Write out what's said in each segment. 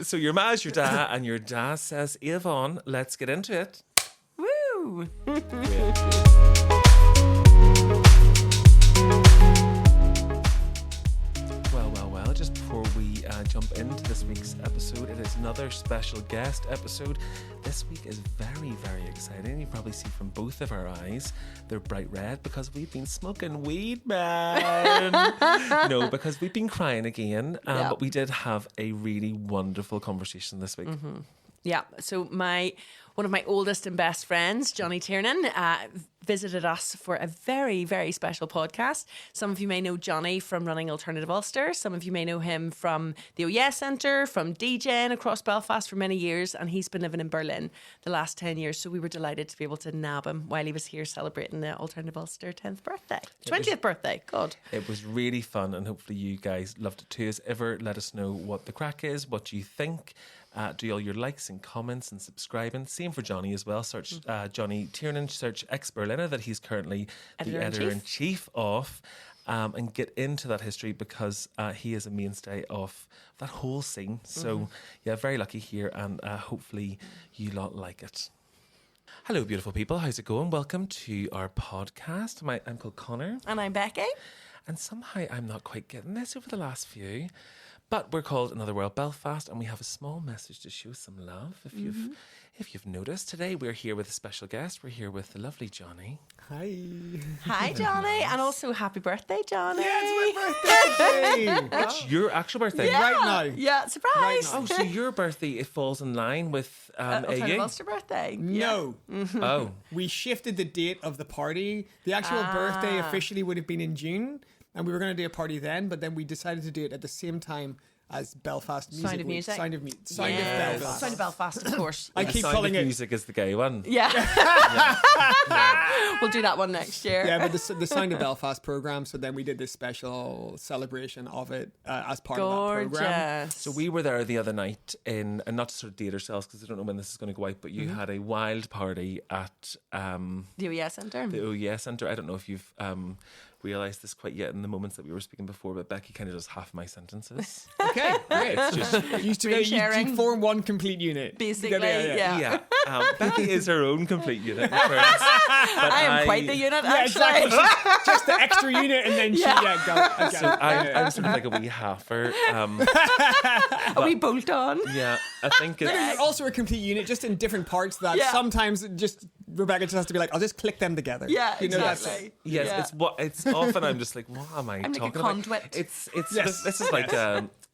So your ma's your dad, and your dad says, Yvonne, let's get into it. Woo! Well, just before we jump into this week's episode, it is another special guest episode. This week is very, very exciting. You probably see from both of our eyes, they're bright red because we've been smoking weed, man. No, because we've been crying again. But we did have a really wonderful conversation this week. Mm-hmm. Yeah, so one of my oldest and best friends, Jonny Tiernan, visited us for a very, very special podcast. Some of you may know Jonny from running Alternative Ulster. Some of you may know him from the OES Centre, from DJing across Belfast for many years, and he's been living in Berlin the last 10 years. So we were delighted to be able to nab him while he was here celebrating the Alternative Ulster 10th birthday. 20th birthday, God. It was really fun, and hopefully you guys loved it too. As ever, let us know what the crack is, what you think. Do all your likes and comments and subscribing. Same for Jonny as well. Search Jonny Tiernan, search EXBERLINER that he's currently the editor-in-chief of, and get into that history because he is a mainstay of that whole scene. So, very lucky here, and hopefully you lot like it. Hello, beautiful people. How's it going? Welcome to our podcast. I'm called Connor. And I'm Becky. And somehow I'm not quite getting this over the last few. But we're called Another World Belfast, and we have a small message to show some love. If you've noticed, today we're here with a special guest. We're here with the lovely Jonny. Hi. Hi, Jonny. And also happy birthday, Jonny. Yeah, it's my birthday today. It's your actual birthday. Yeah. Right now. Yeah, surprise. Right now. Oh, so your birthday, it falls in line with Alternative AU? Ulster birthday. No. Oh. We shifted the date of the party. The actual birthday officially would have been in June, and we were going to do a party then, but then we decided to do it at the same time as Belfast Music Sound of Week. Music. Sound of Yes. Belfast. Sound of Belfast, of course. I The keep Sound calling of it. Music is the gay one. Yeah. We'll do that one next year. Yeah, but the Sound of Belfast program. So then we did this special celebration of it as part of that program. Gorgeous. So we were there the other night and not to sort of date ourselves because I don't know when this is going to go out, but you had a wild party at The OES Centre. the OES Centre. I don't know if you've realised this quite yet in the moments that we were speaking before, but Becky kind of does half my sentences. Okay, great. You form one complete unit. Basically, Together, yeah. Becky is her own complete unit. I I am quite the unit, Yeah, actually. exactly. She's just the extra unit, and then So I'm sort of like a wee halfer. A wee bolt on. Yeah, I think You're it's... also a complete unit, just in different parts that sometimes just Rebecca just has to be like, I'll just click them together. Yeah, you know, exactly. Yes, Yeah. it's often I'm just like, what am I I'm like a talking conduit. about? It's Yes. this is like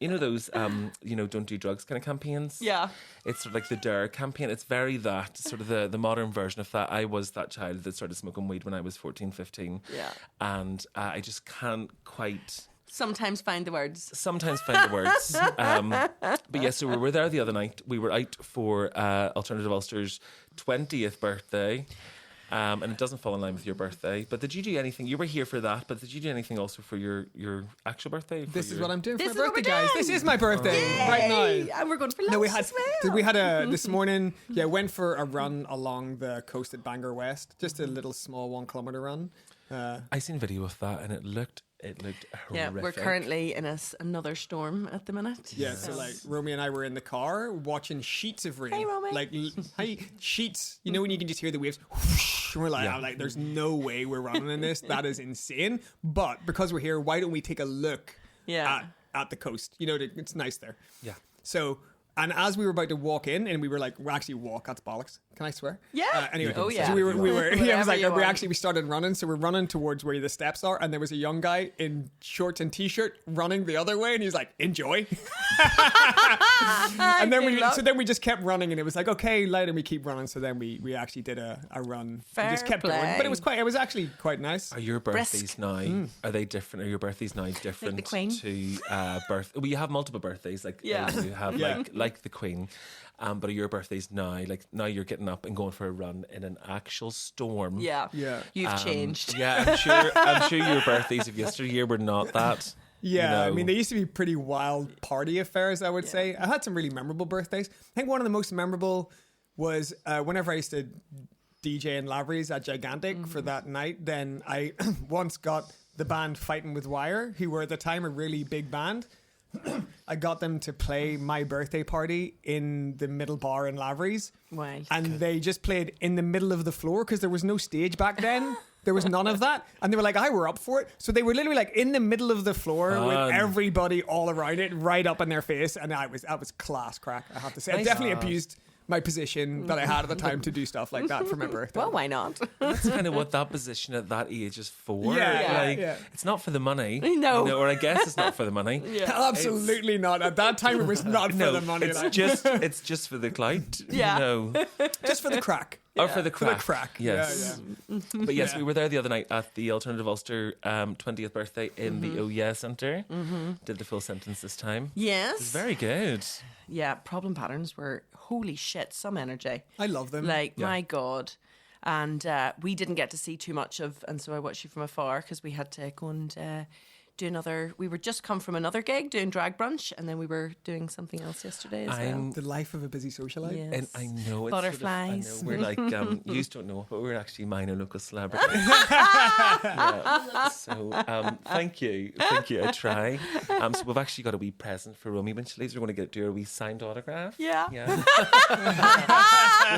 you know those don't do drugs kind of campaigns. Yeah. It's sort of like the Dare campaign. It's very that sort of the modern version of that. I was that child that started smoking weed when I was 14, 15. Yeah. And I just can't quite Sometimes find the words. find the words. But yes, so we were there the other night. We were out for Alternative Ulster's 20th birthday. And it doesn't fall in line with your birthday. But did you do anything? You were here for that, but did you do anything also for your actual birthday? This is what I'm doing This for is my what we're birthday, guys. doing. This is my birthday right now. And we're going for lunch No, we as well. had this morning. Yeah, went for a run along the coast at Bangor West, just a little small 1 kilometre run. I seen video of that, and it looked horrific. Yeah, we're currently in another storm at the minute. Yeah, so like Romy and I were in the car watching sheets of rain. Hey, Romy. Like sheets. You know when you can just hear the waves. Whoosh, and we're like, Yeah. I'm like, there's no way we're running in this. That is insane. But because we're here, why don't we take a look at the coast? You know, it's nice there. Yeah. So. And as we were about to walk in, and we were like, we're actually that's bollocks. Can I swear? Yeah. Anyway, Oh, yeah. so we were. Yeah, I was Whatever like, you want. we started running, so we're running towards where the steps are, and there was a young guy in shorts and t-shirt running the other way, and he's like, enjoy. And then we just kept running, and it was like, okay, light, and we keep running. So then we actually did a run. We just kept going, but it was actually quite nice. Are your birthdays Brisk. now? Are they different? Are your birthdays now different the Queen? to birth? Well, you have multiple birthdays, like Yeah. you have Yeah. like the Queen. But are your birthdays now? Like now, you're getting up and going for a run in an actual storm. Yeah. Yeah. You've changed. Yeah, I'm sure your birthdays of yesteryear were not that. Yeah, you know. I mean, they used to be pretty wild party affairs, I would say. I had some really memorable birthdays. I think one of the most memorable was whenever I used to DJ in Lavery's at Gigantic for that night, then I once got the band Fighting with Wire, who were at the time a really big band. I got them to play My Birthday Party in the middle bar in Lavery's. Wild. And they just played in the middle of the floor because there was no stage back then. There was none of that. And they were like, I were up for it. So they were literally like in the middle of the floor with everybody all around it, right up in their face. And that was class crack, I have to say. I definitely abused my position that I had at the time to do stuff like that for my birthday. Well, why not? That's kind of what that position at that age is for. It's not for the money. No. Or I guess it's not for the money. Absolutely not. At that time, it was not for the money. It's just for the clout. Yeah. Just for the crack. Or for the crack. For the crack. Yes. But yes, we were there the other night at the Alternative Ulster 20th birthday in the OES Centre. Did the full sentence this time. Yes. It was very good. Yeah, problem patterns were, holy shit, some energy. I love them. Like, my God. And we didn't get to see too much of, and so I watched you from afar because we had to go and do another. We were just come from another gig doing drag brunch, and then we were doing something else yesterday as well. The life of a busy socialite. Yes. And I know it's Butterflies. Sort of, I know we're like, you don't know, but we're actually minor local celebrities. Yeah. So thank you. I try. So we've actually got a wee present for Romy when she leaves. We're going to do a wee signed autograph. Yeah. The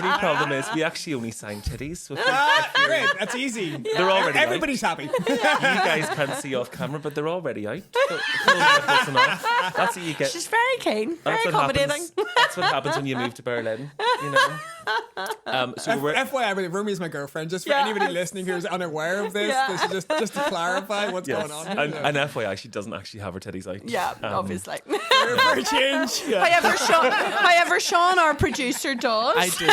only problem is we actually only sign titties. So Great, that's easy. they're already Everybody's happy. You guys can't see off camera, but they're already out. So, that's what you get. She's very keen, very That's what accommodating. happens. That's what happens when you move to Berlin. You know. So we're FYI, Romy is my girlfriend. Just for anybody listening who's unaware of this, this is just to clarify what's going on. And FYI, she doesn't actually have her titties out. Yeah, obviously. For a change. However, Sean, our producer, does. I do.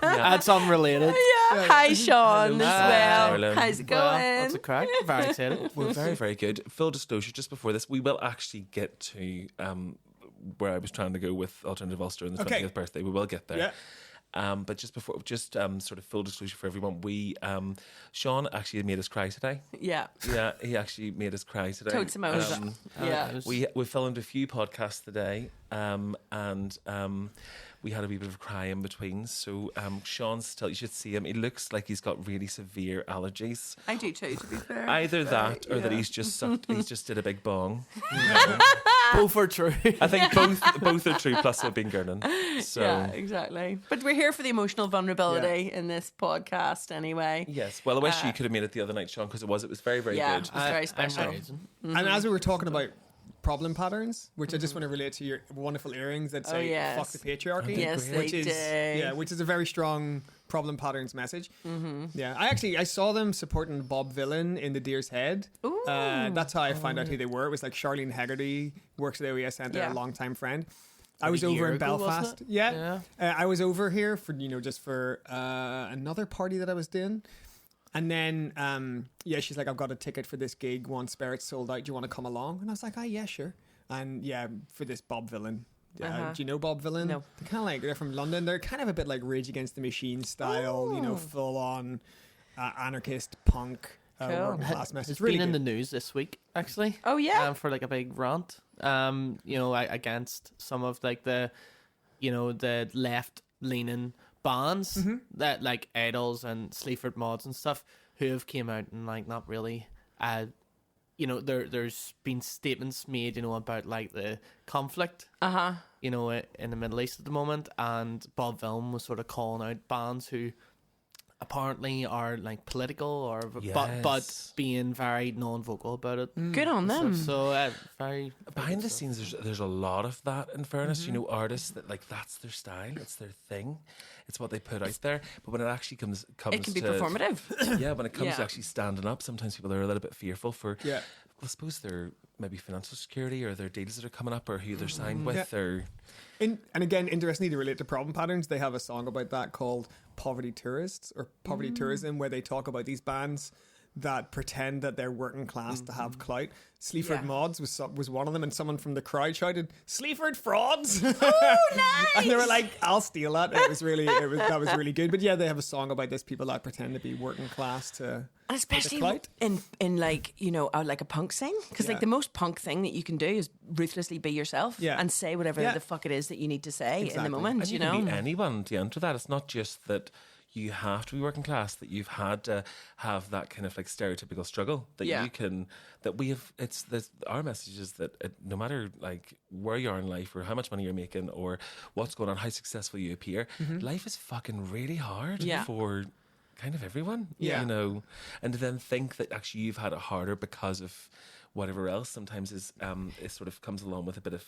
That's unrelated. Hi, Sean, as well. Darling. How's it going? What's a crack? Very excited. We're very, very good. Full disclosure, just before this, we will actually get to where I was trying to go with Alternative Ulster and the 20th birthday. We will get there. Yeah. But just before, sort of full disclosure for everyone, Seán actually made us cry today. Yeah. Yeah, he actually made us cry today. Totes emotion. We filmed a few podcasts today, and we had a wee bit of a cry in between. So Seán's still, you should see him. He looks like he's got really severe allergies. I do too, to be fair. Either that or that he's just did a big bong. Both are true. I think both are true, plus we've been gurning. So yeah, exactly. But we're here for the emotional vulnerability in this podcast anyway. yes. Well, I wish you could have made it the other night, Seán, because it was very, very Yeah, good. it was very special. And as we were talking about problem patterns, which I just want to relate to your wonderful earrings that say fuck the patriarchy. Yes, which they is do. which is a very strong problem patterns message. Yeah, I saw them supporting Bob Villain in the Deer's Head. That's how I found out who they were. It was like Charlene Hegarty works at the OES Centre, a long-time friend. I was over in Belfast. I was over here for just for another party that I was doing. And then, she's like, I've got a ticket for this gig. One spare, it's sold out. Do you want to come along? And I was like, yeah, sure. And for this Bob Villain. Do you know Bob Villain? No. They're kind of like, they're from London. They're kind of a bit like Rage Against the Machine style, full on anarchist punk working class message. It's really been in good. the news this week, actually. Oh, yeah? For like a big rant, against some of like the left-leaning bands that like Idols and Sleaford Mods and stuff who have came out and like not really there's been statements made about like the conflict in the Middle East at the moment, and Bob Villain was sort of calling out bands who apparently are like political but being very non-vocal about it. Good on them. So very behind the scenes, there's a lot of that. In fairness, artists that like that's their style, it's their thing, it's what they put out there. But when it actually comes, it can be performative. Yeah, when it comes to actually standing up, sometimes people are a little bit fearful for. Yeah, I suppose their maybe financial security or their deals that are coming up or who they're signed with or. And again, interestingly, to relate to problem patterns, they have a song about that called Poverty Tourists or Poverty Tourism, where they talk about these bands that pretend that they're working class to have clout. Sleaford Mods was one of them, and someone from the crowd shouted, "Sleaford frauds!" Oh, nice! And they were like, "I'll steal that." That was really good. But yeah, they have a song about this people that pretend to be working class to. And especially in like like a punk scene, because like the most punk thing that you can do is ruthlessly be yourself and say whatever the fuck it is that you need to say in the moment. And you can be anyone to enter that. It's not just that you have to be working class, that you've had to have that kind of like stereotypical struggle that you can, that we have. It's this, our message is that no matter like where you are in life or how much money you're making or what's going on, how successful you appear, life is fucking really hard for kind of everyone, you know, and to then think that actually you've had it harder because of whatever else sometimes is it sort of comes along with a bit of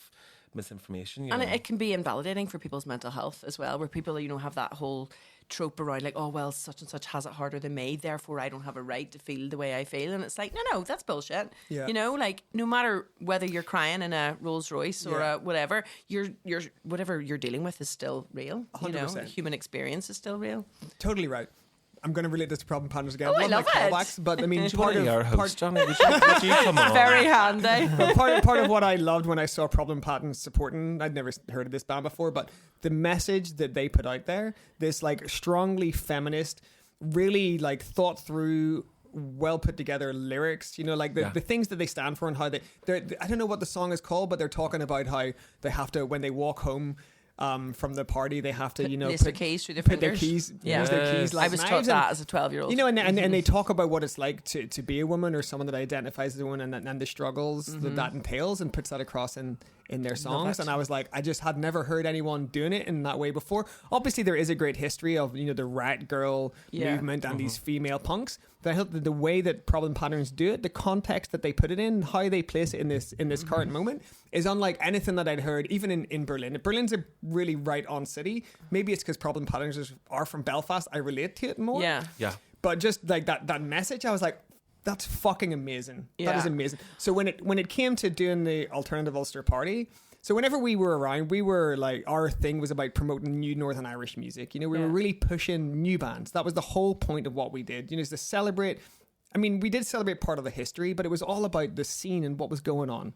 misinformation, you and know? it can be invalidating for people's mental health as well, where people, you know, have that whole trope around like, oh well, such and such has it harder than me, therefore I don't have a right to feel the way I feel. And it's like, no, that's bullshit. You know, like no matter whether you're crying in a Rolls Royce or a whatever, you're whatever you're dealing with is still real. 100%. You know, the human experience is still real. Totally right. I'm going to relate this to problem patterns again. I love my it. callbacks, but I mean, Part of our host, Johnny, would you come on? Very handy. But part of what I loved when I saw Problem Patterns supporting, I'd never heard of this band before, but the message that they put out there, this like strongly feminist, really like thought through, well put together lyrics, you know, like the things that they stand for and how they're I don't know what the song is called, but they're talking about how they have to, when they walk home from the party, they have to, you know, Place their keys through their fingers. use their keys like I was taught knives. that as a 12-year-old. You know, and they talk about what it's like to be a woman or someone that identifies as a woman, and the struggles that entails, and puts that across in their songs. And I was like, I just had never heard anyone doing it in that way before. Obviously, there is a great history of, you know, the rat girl movement and these female punks. But I hope that the way that Problem Patterns do it, the context that they put it in, how they place it in this current moment, is unlike anything that I'd heard, even in Berlin. Berlin's a really right-on city. Maybe it's because Problem Patterns are from Belfast. I relate to it more. Yeah. But just like that message, I was like, that's fucking amazing. Yeah. That is amazing. So when it came to doing the Alternative Ulster Party, so whenever we were around, we were like, our thing was about promoting new Northern Irish music. You know, we were really pushing new bands. That was the whole point of what we did. You know, is to celebrate. I mean, we did celebrate part of the history, but it was all about the scene and what was going on.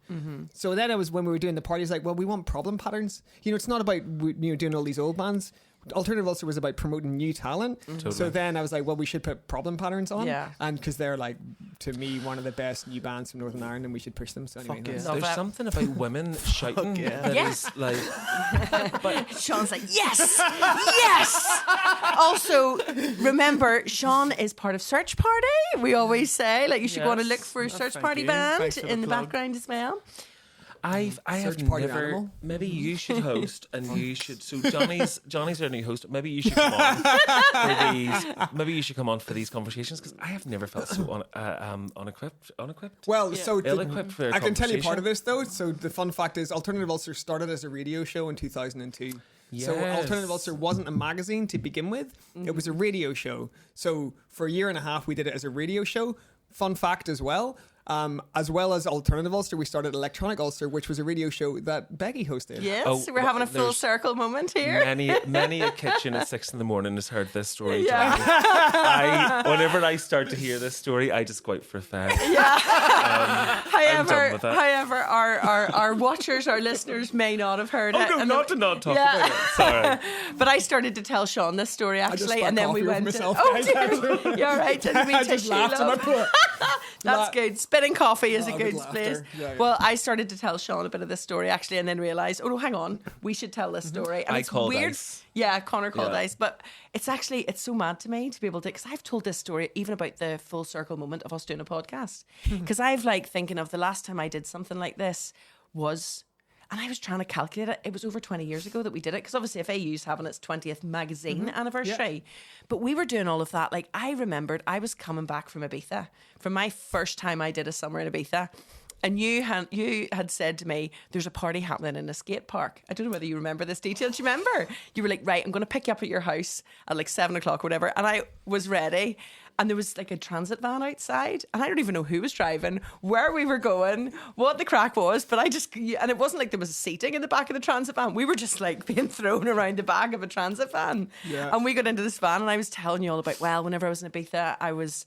So then it was when we were doing the parties, like, well, we want Problem Patterns. You know, it's not about, you know, doing all these old bands. Alternative Ulster was about promoting new talent. Totally. So then I was like, well, we should put Problem Patterns on. Yeah. And because they're like, to me, one of the best new bands from Northern Ireland, and we should push them. So anyway, Fuck yeah. Love There's it. something about women shouting that Yes. is like, but Sean's like, yes, yes. Also, remember, Sean is part of Search Party. We always say, like, you should go on and look for a Search thank Party you. band Thanks for the in the plug. background as well. I have Search Party never. Animal. Maybe you should host, and you should. So Johnny's our new host. Maybe you should come on for these. Maybe you should come on for these conversations, because I have never felt so unequipped. well, so Ill-equipped for I can tell you part conversation. of this though. So the fun fact is, Alternative Ulster started as a radio show in 2002. So Yes. Alternative Ulster wasn't a magazine to begin with. It was a radio show. So for a year and a half, we did it as a radio show. Fun fact as well as Alternative Ulster, we started Electronic Ulster, which was a radio show that Becky hosted. Yes, Oh, we're having a there's full circle moment here. Many a kitchen at 6 a.m. has heard this story. Yeah. Johnny. Whenever I start to hear this story, I just go out for a fag. I'm done with that. However, our watchers, our listeners may not have heard it. No, And not then- to not talk Yeah. about it. Sorry. But I started to tell Sean this story just actually, spat and then we coffee over went. myself, Oh, guys, dear. You're right. And we I just laughed and I put That's good. Spitting coffee is a good laughter. place. Yeah. Well, I started to tell Sean a bit of this story actually, and then realised, oh no, hang on, we should tell this story. And I it's called weird. ice. Yeah, Connor called Yeah. ice, but it's so mad to me to be able to, because I've told this story even about the full circle moment of us doing a podcast, because I've like thinking of the last time I did something like this was. And I was trying to calculate it. It was over 20 years ago that we did it. Because obviously FAU's having its 20th magazine anniversary. But we were doing all of that. Like, I remembered I was coming back from Ibiza. From my first time I did a summer in Ibiza. And you had said to me, there's a party happening in a skate park. I don't know whether you remember this detail. Do you remember? You were like, right, I'm going to pick you up at your house at like 7 o'clock or whatever. And I was ready. And there was like a transit van outside. And I don't even know who was driving, where we were going, what the crack was. But and it wasn't like there was seating in the back of the transit van. We were just like being thrown around the back of a transit van. Yeah. And we got into this van and I was telling you all about, well, whenever I was in Ibiza, I was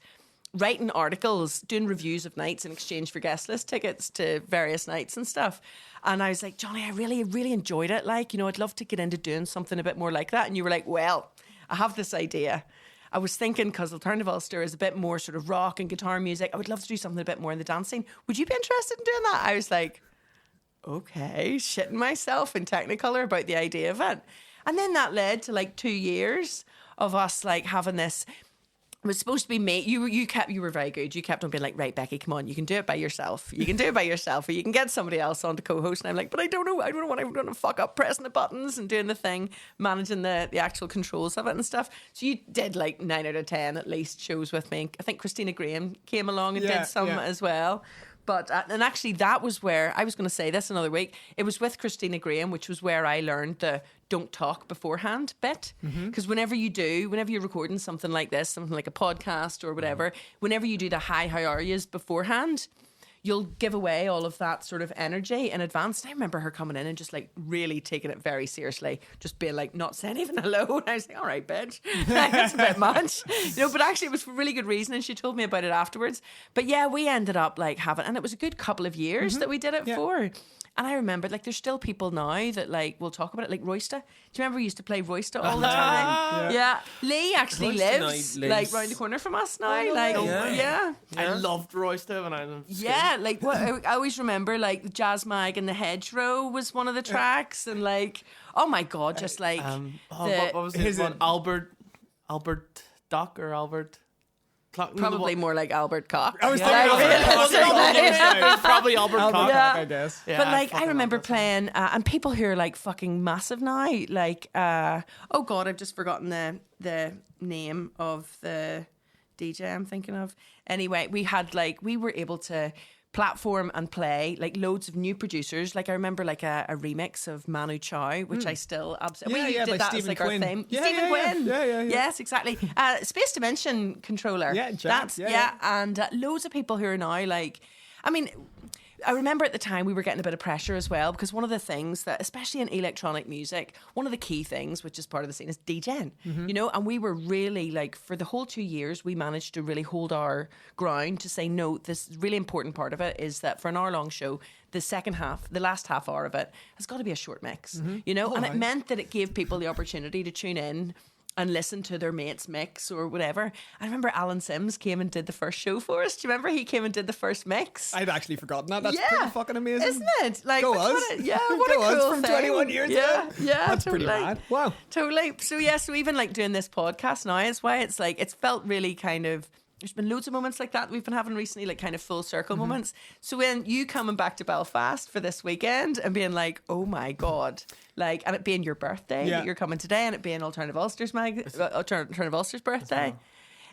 writing articles, doing reviews of nights in exchange for guest list tickets to various nights and stuff. And I was like, Johnny, I really, really enjoyed it. Like, you know, I'd love to get into doing something a bit more like that. And you were like, well, I have this idea. I was thinking, because Alternative Ulster is a bit more sort of rock and guitar music, I would love to do something a bit more in the dance scene. Would you be interested in doing that? I was like, okay, shitting myself in Technicolor about the idea of it. And then that led to like 2 years of us like having this. It was supposed to be me. You were very good. You kept on being like, right, Becky, come on, you can do it by yourself. You can do it by yourself, or you can get somebody else on to co-host. And I'm like, but I don't know what I'm going to fuck up pressing the buttons and doing the thing, managing the actual controls of it and stuff. So you did like 9 out of 10 at least shows with me. I think Christina Graham came along and did some as well. But and actually that was where I was going to say this another week. It was with Christina Graham, which was where I learned the don't talk beforehand bit. Because whenever you're recording something like this, something like a podcast or whatever, whenever you do the hi, how are yous beforehand, you'll give away all of that sort of energy in advance. And I remember her coming in and just like really taking it very seriously, just being like, not saying even hello. And I was like, all right, bitch, like, that's a bit much, but actually it was for really good reason. And she told me about it afterwards. But yeah, we ended up like having, and it was a good couple of years that we did it for. And I remember, like, there's still people now that, like, will talk about it, like Roysta. Do you remember we used to play Roysta all the time? Yeah. Lee actually lives, like, round the corner from us now. I loved Roysta when I was in school. Yeah, like, what I always remember, like, Jazz Mag and the Hedgerow was one of the tracks. And, like, oh, my God, just, like... what was his one? Albert Dock or Albert... Probably more like Albert Cock. I was thinking probably Albert Cock, I guess. Yeah, but like, I remember playing, and people who are like fucking massive now, like, oh God, I've just forgotten the name of the DJ I'm thinking of. Anyway, we were able to platform and play like loads of new producers. Like I remember like a remix of Manu Chao, which I still absolutely did that as like Quinn. our theme. Yeah, Stephen Quinn. Yeah. Yes, exactly. Space Dimension controller. Yeah, Jack. And loads of people who are now like, I mean, I remember at the time we were getting a bit of pressure as well, because one of the things that, especially in electronic music, one of the key things, which is part of the scene, is DJing, and we were really like, for the whole 2 years, we managed to really hold our ground to say, no, this really important part of it is that for an hour-long show, the second half, the last half hour of it, has got to be a short mix, and it meant that it gave people the opportunity to tune in and listen to their mate's mix or whatever. I remember Alan Sims came and did the first show for us. Do you remember he came and did the first mix? I'd actually forgotten that. That's pretty fucking amazing. Isn't it? Like, go us. What a go cool from thing. 21 years ago. Yeah, that's pretty mad. Wow. Totally. So even like doing this podcast now, it's why it's like, it's felt really kind of, there's been loads of moments like that we've been having recently, like kind of full circle moments. So when you coming back to Belfast for this weekend and being like, oh my God, like, and it being your birthday that you're coming today, and it being Alternative Ulster's birthday,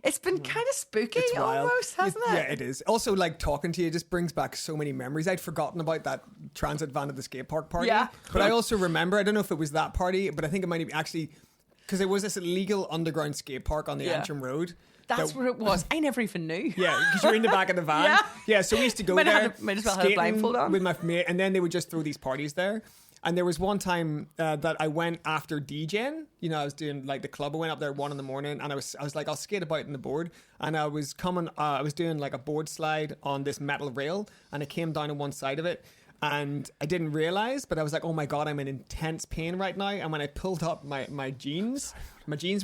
it's been kind of spooky almost, hasn't it? Yeah, it is. Also, like, talking to you just brings back so many memories. I'd forgotten about that transit van at the skate park party. Yeah. But I also remember, I don't know if it was that party, but I think it might have actually, because it was this illegal underground skate park on the Antrim Road. That's where it was. I never even knew. Yeah, because you're in the back of the van. Yeah, so we used to go there. Might as well have a blindfold on. With my mate, and then they would just throw these parties there. And there was one time that I went after DJing. I was doing like the club. I went up there at 1 a.m, and I was like, I'll skate about in the board. And I was doing like a board slide on this metal rail, and I came down on one side of it. And I didn't realize, but I was like, oh my God, I'm in intense pain right now. And when I pulled up my jeans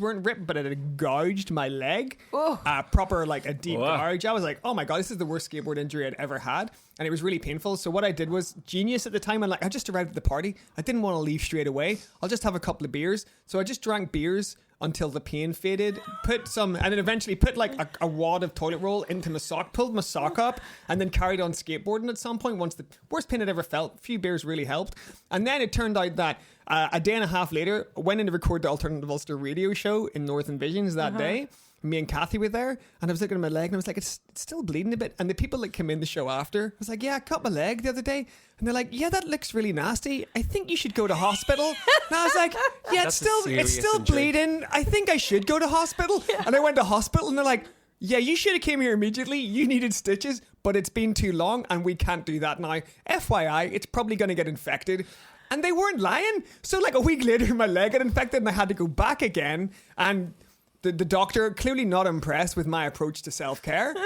weren't ripped, but it had gouged my leg. Proper, like a deep gouge. I was like, oh my God, this is the worst skateboard injury I'd ever had. And it was really painful. So what I did was genius at the time. I'm like, I just arrived at the party. I didn't want to leave straight away. I'll just have a couple of beers. So I just drank beers until the pain faded, and then eventually put like a wad of toilet roll into my sock, pulled my sock up, and then carried on skateboarding at some point. Once the worst pain I'd ever felt, a few beers really helped. And then it turned out that a day and a half later, I went in to record the Alternative Ulster radio show in Northern Visions that day. Me and Kathy were there, and I was looking at my leg, and I was like, it's still bleeding a bit. And the people that came in the show after, I was like, yeah, I cut my leg the other day. And they're like, yeah, that looks really nasty. I think you should go to hospital. And I was like, yeah, it's still bleeding. I think I should go to hospital. Yeah. And I went to hospital, and they're like, yeah, you should have came here immediately. You needed stitches, but it's been too long, and we can't do that now. FYI, it's probably going to get infected. And they weren't lying. So like a week later, my leg got infected, and I had to go back again. And the doctor, clearly not impressed with my approach to self-care,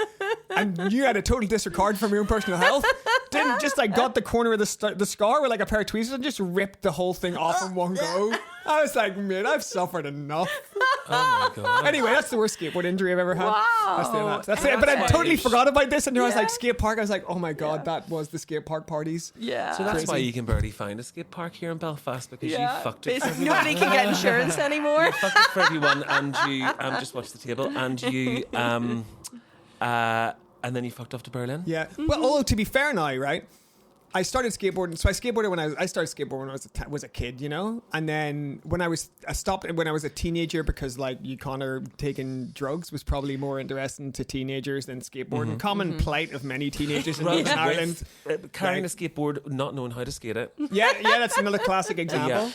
and you had a total disregard for your own personal health, didn't just like got the corner of the scar with like a pair of tweezers and just ripped the whole thing off in one go. I was like, mate, I've suffered enough. Oh my god. Anyway, that's the worst skateboard injury I've ever had. Wow. That's it. But I why totally you forgot about this, and I was Yeah. like, skate park. I was like, oh my god, that was the skate park parties. Yeah. So that's Crazy. why you can barely find a skate park here in Belfast, because you fucked it. For Basically, everyone. nobody can get insurance anymore. You fucked it for everyone, and you just watch the table, and you and then you fucked off to Berlin. Yeah. Well, although to be fair now, right? I started skateboarding. So I skateboarded when I started skateboarding when I was a kid, you know. And then I stopped when I was a teenager, because like you, Connor, taking drugs was probably more interesting to teenagers than skateboarding. Common plight of many teenagers in Northern Ireland. Carrying a skateboard, not knowing how to skate it. Yeah, that's another classic example.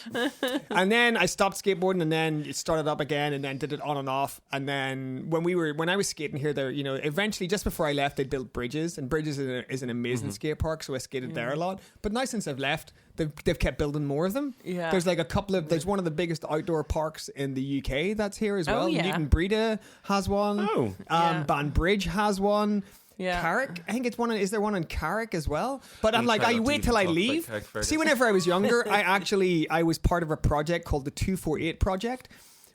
And then I stopped skateboarding, and then it started up again, and then did it on and off. And then when I was skating here, there, you know, eventually just before I left, they built Bridges, and Bridges is an amazing skate park, so I skated there a lot. But now since I've left, they've kept building more of them. Yeah. There's like there's one of the biggest outdoor parks in the UK that's here as well. yeah. Newton Breda has one. Oh. Yeah. Banbridge has one. Yeah. Carrick, I think it's one. Is there one in Carrick as well? But I'm We like, try I not to wait even till I talk about leave. Carrick Fergus. See, whenever I was younger, I was part of a project called the 248 Project,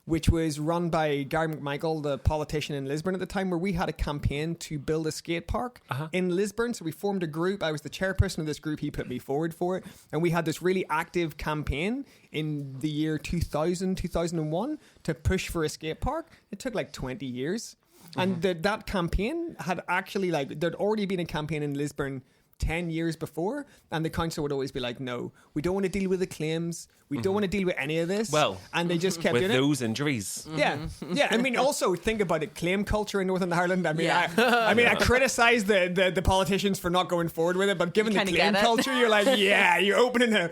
which was run by Gary McMichael, the politician in Lisburn at the time, where we had a campaign to build a skate park in Lisburn. So we formed a group. I was the chairperson of this group. He put me forward for it. And we had this really active campaign in the year 2000, 2001 to push for a skate park. It took like 20 years. And that campaign had actually, like, there'd already been a campaign in Lisburn 10 years before, and the council would always be like, no, we don't want to deal with the claims, we don't want to deal with any of this. Well, and they just kept with doing it. those injuries. Yeah. I mean, also think about it, claim culture in Northern Ireland. I mean, Yeah. I criticize the politicians for not going forward with it, but given the kinda claim get it. culture, you're like, yeah, you're opening a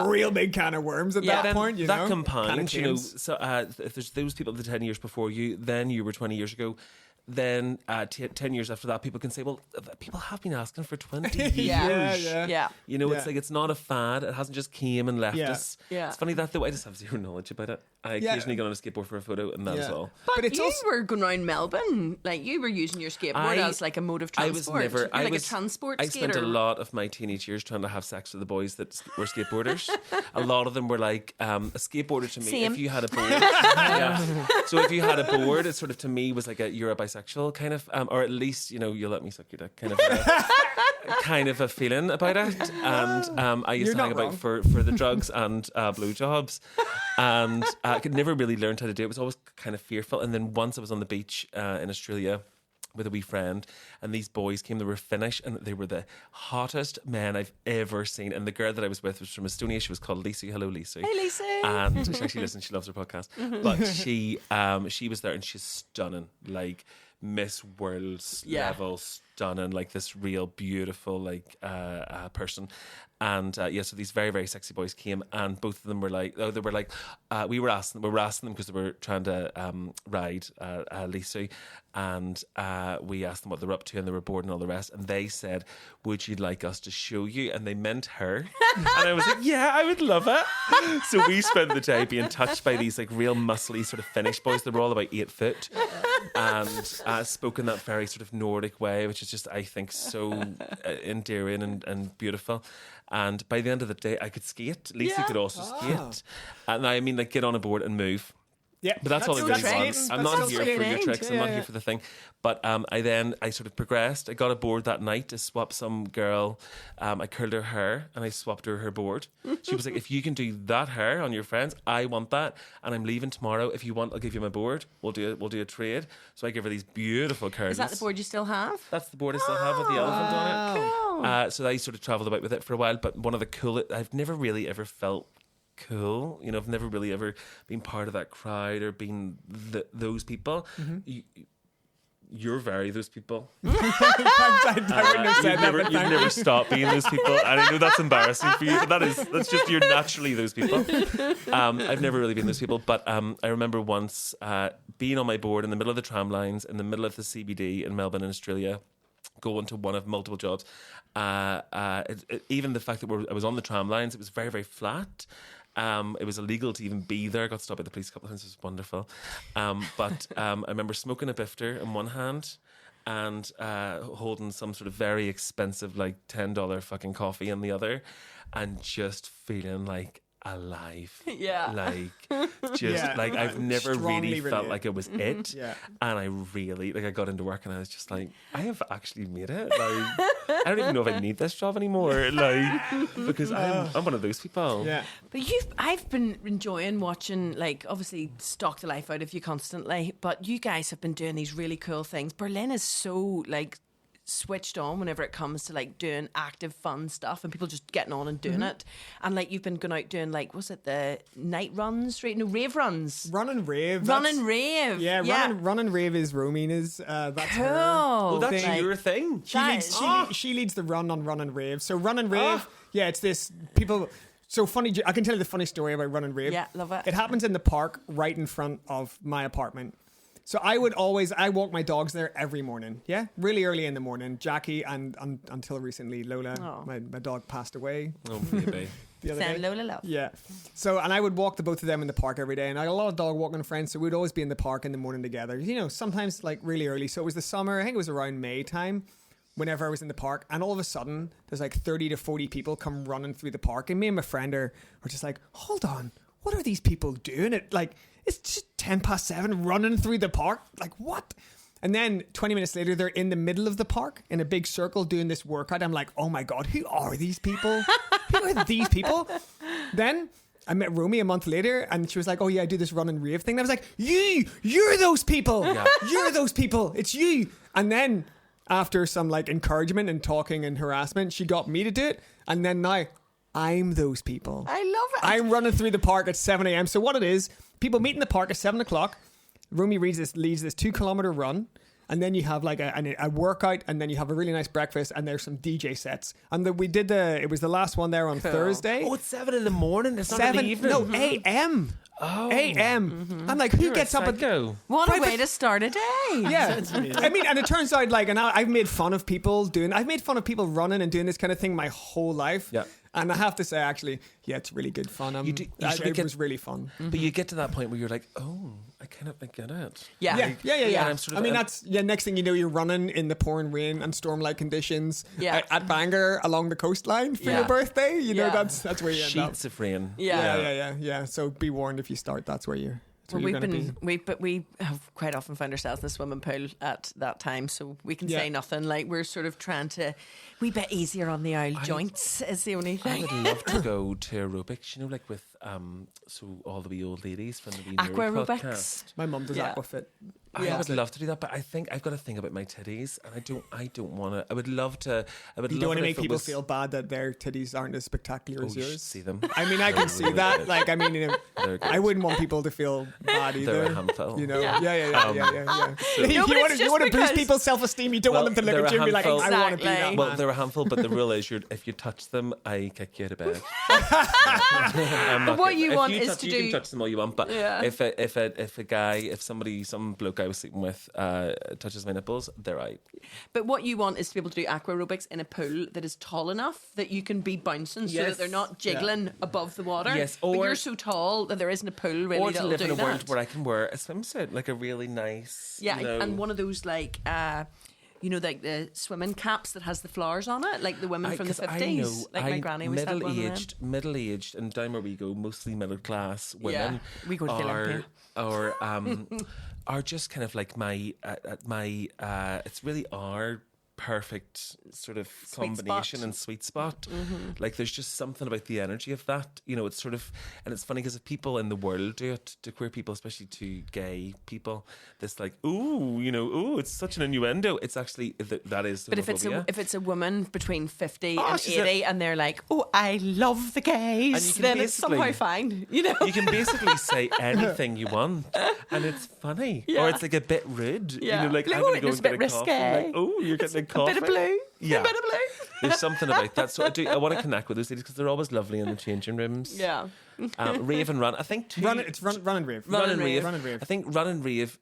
real big can of worms at Yeah. that point. You that know? compounds, Kind of you know. claims. So if there's those people the 10 years before you, then you were 20 years ago. Then 10 years after that, people can say, well, people have been asking for 20 years. Yeah. You know, it's Yeah. like, it's not a fad. It hasn't just came and left Yeah. us. Yeah. It's funny that, though, I just have zero knowledge about it. I Yeah. occasionally get on a skateboard for a photo, and that's all. But it's you also were going around Melbourne, like you were using your skateboard as like a mode of I transport. was never. You're I like was a transport I skater. spent a lot of my teenage years trying to have sex with the boys that were skateboarders. A lot of them were like a skateboarder to me. Same. If you had a board, yeah. So if you had a board, it sort of to me was like you're a bisexual kind of, or at least you know you'll let me suck your dick kind of a feeling about it. And I used You're to hang not about wrong. for the drugs and blowjobs, and I could never really learn how to do it. It was always kind of fearful. And then once I was on the beach in Australia with a wee friend, and these boys came. They were Finnish, and they were the hottest men I've ever seen. And the girl that I was with was from Estonia. She was called Lisa. Hello, Lisa. Hey, Lisa. And she actually listens. She loves her podcast. But she was there, and she's stunning, like Miss World level, stunning, like this real beautiful like person. And so these very, very sexy boys came, and both of them were like, we were asking them because they were trying to ride Lisa, and we asked them what they were up to, and they were bored and all the rest, and they said, would you like us to show you? And they meant her. And I was like, yeah, I would love it. So we spent the day being touched by these like real muscly sort of Finnish boys. They were all about 8 foot, and spoke in that very sort of Nordic way, which is just, I think, so endearing and beautiful. And by the end of the day, I could skate. Lisa could also skate. And I mean, like, get on a board and move. Yeah, But that's all I really skating. want. I'm That's not still here for your skating. tricks. I'm not here for the thing. But I sort of progressed. I got a board that night to swap some girl. I curled her hair and I swapped her board. She was like, if you can do that hair on your friends, I want that. And I'm leaving tomorrow. If you want, I'll give you my board. We'll do a trade. So I give her these beautiful curls. Is that the board you still have? That's the board I still have with the elephant on it. So I sort of travelled about with it for a while. But one of the coolest, I've never really ever felt cool. You know, I've never really ever been part of that crowd or been those people. You're very those people. I wouldn't have said that, but You've thank never stopped being those people, and I know that's embarrassing for you, but that's just, you're naturally those people. I've never really been those people, but I remember once being on my board in the middle of the tram lines, in the middle of the CBD in Melbourne in Australia, going to one of multiple jobs. Even the fact that I was on the tram lines, it was very, very flat. It was illegal to even be there. I got stopped by the police a couple of times. It was wonderful. But I remember smoking a bifter in one hand and holding some sort of very expensive, like $10 fucking coffee in the other, and just feeling like alive. Yeah. Like, just Yeah. like I've never Strongly really felt relate. like it was it. Yeah. And I really, like, I got into work and I was just like, I have actually made it. Like, I don't even know if I need this job anymore. Like, because I'm one of those people. Yeah. But I've been enjoying watching, like, obviously stalk the life out of you constantly, but you guys have been doing these really cool things. Berlin is so, like, switched on whenever it comes to like doing active fun stuff and people just getting on and doing it, and like you've been going out doing, like, was it the night runs, right? No, rave runs. Run and rave. Run that's- and rave. Yeah, run and rave is Romina's. That's Cool. her. Oh, that's thing. your thing. She leads the run on Run and Rave. So Run and Rave, yeah, it's this people. So funny. I can tell you the funny story about Run and Rave. Yeah, love it. It happens in the park right in front of my apartment. So I walk my dogs there every morning. Yeah, really early in the morning. Jackie and until recently Lola, my dog, passed away. Oh, baby. The other Send day. Lola love. Yeah. So, and I would walk the both of them in the park every day. And I had a lot of dog walking friends. So we'd always be in the park in the morning together. You know, sometimes like really early. So it was the summer. I think it was around May time whenever I was in the park. And all of a sudden, there's like 30 to 40 people come running through the park. And me and my friend are just like, hold on. What are these people doing? It's just 7:10 running through the park. Like, what? And then 20 minutes later, they're in the middle of the park in a big circle doing this workout. I'm like, oh my God, who are these people? Who are these people? Then I met Romy a month later and she was like, oh yeah, I do this run and rave thing. And I was like, you're those people. Yeah. You're those people. It's you. And then after some like encouragement and talking and harassment, she got me to do it. And then now I'm those people. I love it. I'm running through the park at 7 a.m. So what it is, people meet in the park at 7 o'clock. Romy leads this 2-kilometer run. And then you have like a workout, and then you have a really nice breakfast, and there's some DJ sets. And it was the last one there on Thursday. Oh, it's 7 in the morning. It's not 7, in the evening. no, a.m. Oh. a.m. I'm like, who You're gets a up at psycho. What Right, a way but- to start a day. Yeah, I mean, and it turns out like, and I've made fun of people running and doing this kind of thing my whole life. Yeah. And I have to say, actually, yeah, it's really good fun. It was really fun. But you get to that point where you're like, oh, I kind of get it. Yeah. Yeah. And I'm sort of- Next thing you know, you're running in the pouring rain and storm-like conditions Yeah. at Bangor along the coastline for Yeah. your birthday. You know, Yeah. that's where you end up. Sheets of rain. Yeah. So be warned if you start. That's where you're. Well, you're going to be. we have quite often found ourselves in the swimming pool at that time, so we can Yeah. say nothing. Like, we're sort of trying to wee bit easier on the old joints is the only I thing. would love to go to aerobics, you know, like with so all the wee old ladies from the wee Nerd Aqua podcast. aerobics. My mum does Yeah. Aquafit. I would love to do that, but I think I've got to think about my titties, and I don't want to. I would love to. You don't want to make people feel bad that their titties aren't as spectacular Oh, as you should yours. see them. I mean, I They're can see really that. good. Like, I mean, They're good. I wouldn't want people to feel bad either. They're a handful. You know? Yeah. Yeah. No, you but want it's to just boost because- people's self-esteem. You don't Well, want them to they're look at a you and be like, I handful. want to be that Exactly. Well, man. they're a handful, but the rule is, if you touch them, I kick you out of bed. But what you want is touch, to you do. can touch them all you want, but Yeah. if some bloke I was sleeping with touches my nipples, they're out. But what you want is to be able to do aqua aerobics in a pool that is tall enough that you can be bouncing so Yes. that they're not jiggling above the water. Yes, but or- you're so tall that there isn't a pool really Or to that'll live do in a that. world where I can wear a swimsuit, like a really nice. Yeah, you know, and one of those like like the swimming caps that has the flowers on it, like the women from the 'cause I 50s. know Like my granny always had one of them. middle-aged, and down where we go, mostly middle-class women. Yeah, we go to the Olympia. Are just kind of like my it's really our perfect sort of Sweet combination spot. and sweet spot. Like there's just something about the energy of that, you know. It's sort of, and it's funny because if people in the world do it to queer people, especially to gay people, this like it's such an innuendo. It's actually that is. But if homophobia. it's a woman between 50 Oh, and she's 80 and they're like, oh, I love the gays, And you can then it's basically- somehow fine, you know? You can basically say anything you want, and it's funny, Yeah. or it's like a bit rude. Yeah. You know, like Like, I'm oh, gonna go it's and a get bit a coffee. risque. Like, oh, you're getting a A coffee. bit of blue. Yeah. A bit of blue. There's something about that. So I want to connect with those ladies because they're always lovely in the changing rooms. Yeah. Rave and run. I think Run and rave. Run and rave. Run and rave. I think run and rave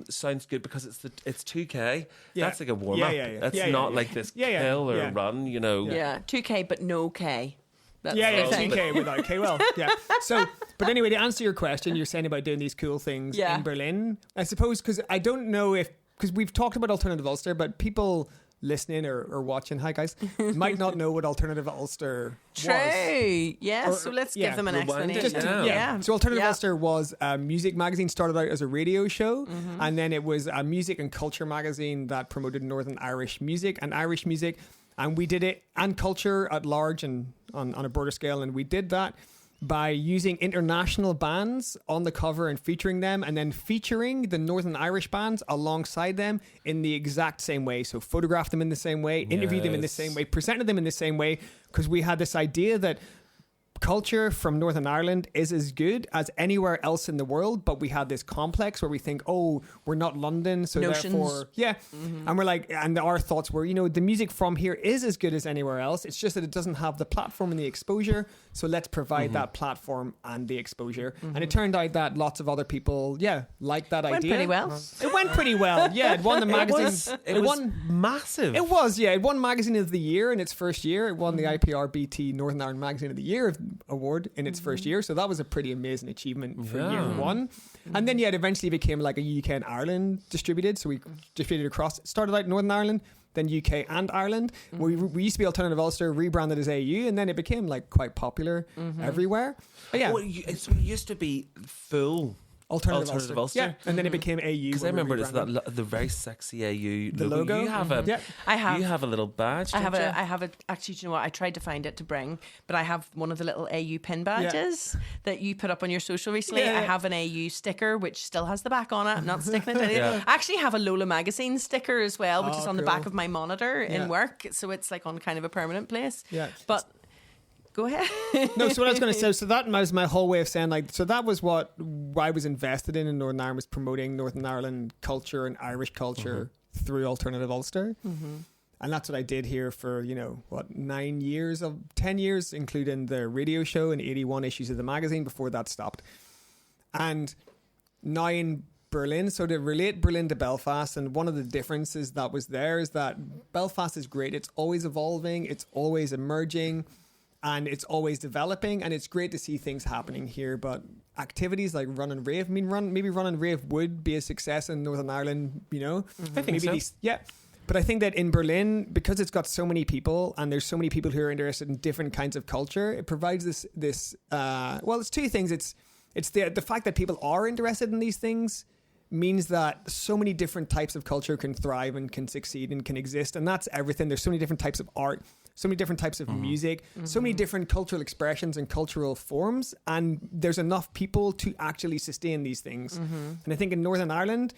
sounds good because it's 2K. Yeah. That's like a warm up. Yeah. That's Yeah, not yeah. like this Yeah, yeah. kill or Yeah. run. You know. Yeah. 2K, but no K. That's Yeah, the thing. 2K without K. Well, yeah. So, but anyway, to answer your question, you're saying about doing these cool things Yeah. in Berlin. I suppose because I don't know because we've talked about alternative Ulster, but people listening or watching, hi guys, might not know what Alternative Ulster was. True. Yeah. Or- So let's yeah, give them an rewind it, explanation. yeah. So Alternative Ulster was a music magazine, started out as a radio show, and then it was a music and culture magazine that promoted Northern Irish music, and we did it, and culture at large and on a broader scale, and we did that by using international bands on the cover and featuring them, and then featuring the Northern Irish bands alongside them in the exact same way. So photograph them in the same way, interview them in the same way, presented them in the same way, because we had this idea that culture from Northern Ireland is as good as anywhere else in the world, but we had this complex where we think, oh, we're not London, so Notions. therefore, and we're like, and our thoughts were, the music from here is as good as anywhere else. It's just that it doesn't have the platform and the exposure, so let's provide that platform and the exposure. And it turned out that lots of other people, liked that Went idea. pretty well. It went pretty well. Yeah, it won the magazine. It was massive. It was, yeah. It won Magazine of the Year in its first year. It won the IPRBT Northern Ireland Magazine of the Year award in its first year. So that was a pretty amazing achievement for year one. And then, it eventually became like a UK and Ireland distributed. So we distributed across. It started out Northern Ireland, then UK and Ireland. We used to be Alternative Ulster, rebranded as AU, and then it became like quite popular everywhere. But yeah. Well, it used to be full Alternative Ulster. Yeah, and then it became AU. Because I remember it's the very sexy AU the logo. You have you have a little badge. I have actually, do you know what? I tried to find it to bring, but I have one of the little AU pin badges that you put up on your social recently. Yeah. I have an AU sticker, which still has the back on it. I'm not sticking it to anything. Yeah. I actually have a Lola magazine sticker as well, which is on the back cool. of my monitor in work. So it's like on kind of a permanent place. Yeah. But go ahead. No, so what I was going to say, so that was my whole way of saying, so that was what I was invested in Northern Ireland, was promoting Northern Ireland culture and Irish culture through Alternative Ulster. And that's what I did here for, 10 years, including the radio show and 81 issues of the magazine before that stopped. And now in Berlin, so to relate Berlin to Belfast, and one of the differences that was there is that Belfast is great. It's always evolving. It's always emerging. And it's always developing, and it's great to see things happening here. But activities like Run and Rave, maybe Run and Rave would be a success in Northern Ireland, I think so. But I think that in Berlin, because it's got so many people, and there's so many people who are interested in different kinds of culture, it provides this. It's two things. It's the fact that people are interested in these things means that so many different types of culture can thrive and can succeed and can exist, and that's everything. There's so many different types of art, so many different types of music, so many different cultural expressions and cultural forms, and there's enough people to actually sustain these things. And I think in Northern Ireland,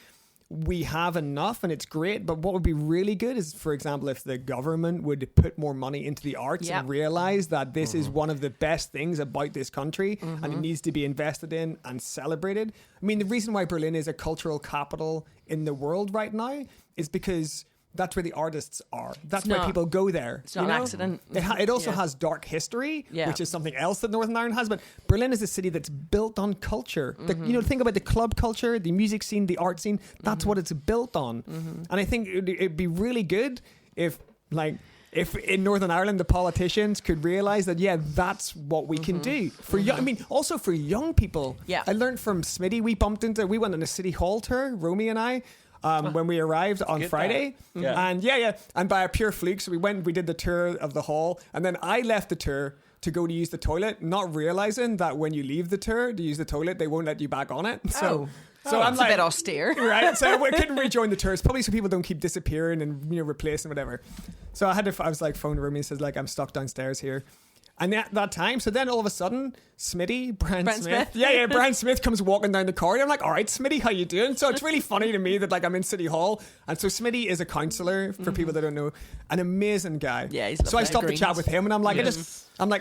we have enough, and it's great. But what would be really good is, for example, if the government would put more money into the arts and realize that this is one of the best things about this country, and it needs to be invested in and celebrated. I mean, the reason why Berlin is a cultural capital in the world right now is because that's where the artists are. That's why people go there. It's not an accident. It also has dark history, which is something else that Northern Ireland has. But Berlin is a city that's built on culture. Think about the club culture, the music scene, the art scene. That's what it's built on. And I think it'd be really good if in Northern Ireland the politicians could realise that that's what we can do for also for young people. I learned from Smitty. We went on a city hall tour, Romy and I. When we arrived on Friday. And by a pure fluke, so we did the tour of the hall, and then I left the tour to go to use the toilet, not realizing that when you leave the tour to use the toilet, they won't let you back on it. So I'm a bit austere. Right? So I couldn't rejoin the tour. It's probably so people don't keep disappearing and replacing whatever. So I was like, phone Romy and says, like, I'm stuck downstairs here. And at that time, so then all of a sudden, Smitty, Brian Smith. Brian Smith comes walking down the corridor. I'm like, all right, Smitty, how you doing? So it's really funny to me that I'm in City Hall. And so Smitty is a counsellor, for people that don't know, an amazing guy. Yeah, he's lovely. So I stopped to chat with him, and I'm like, I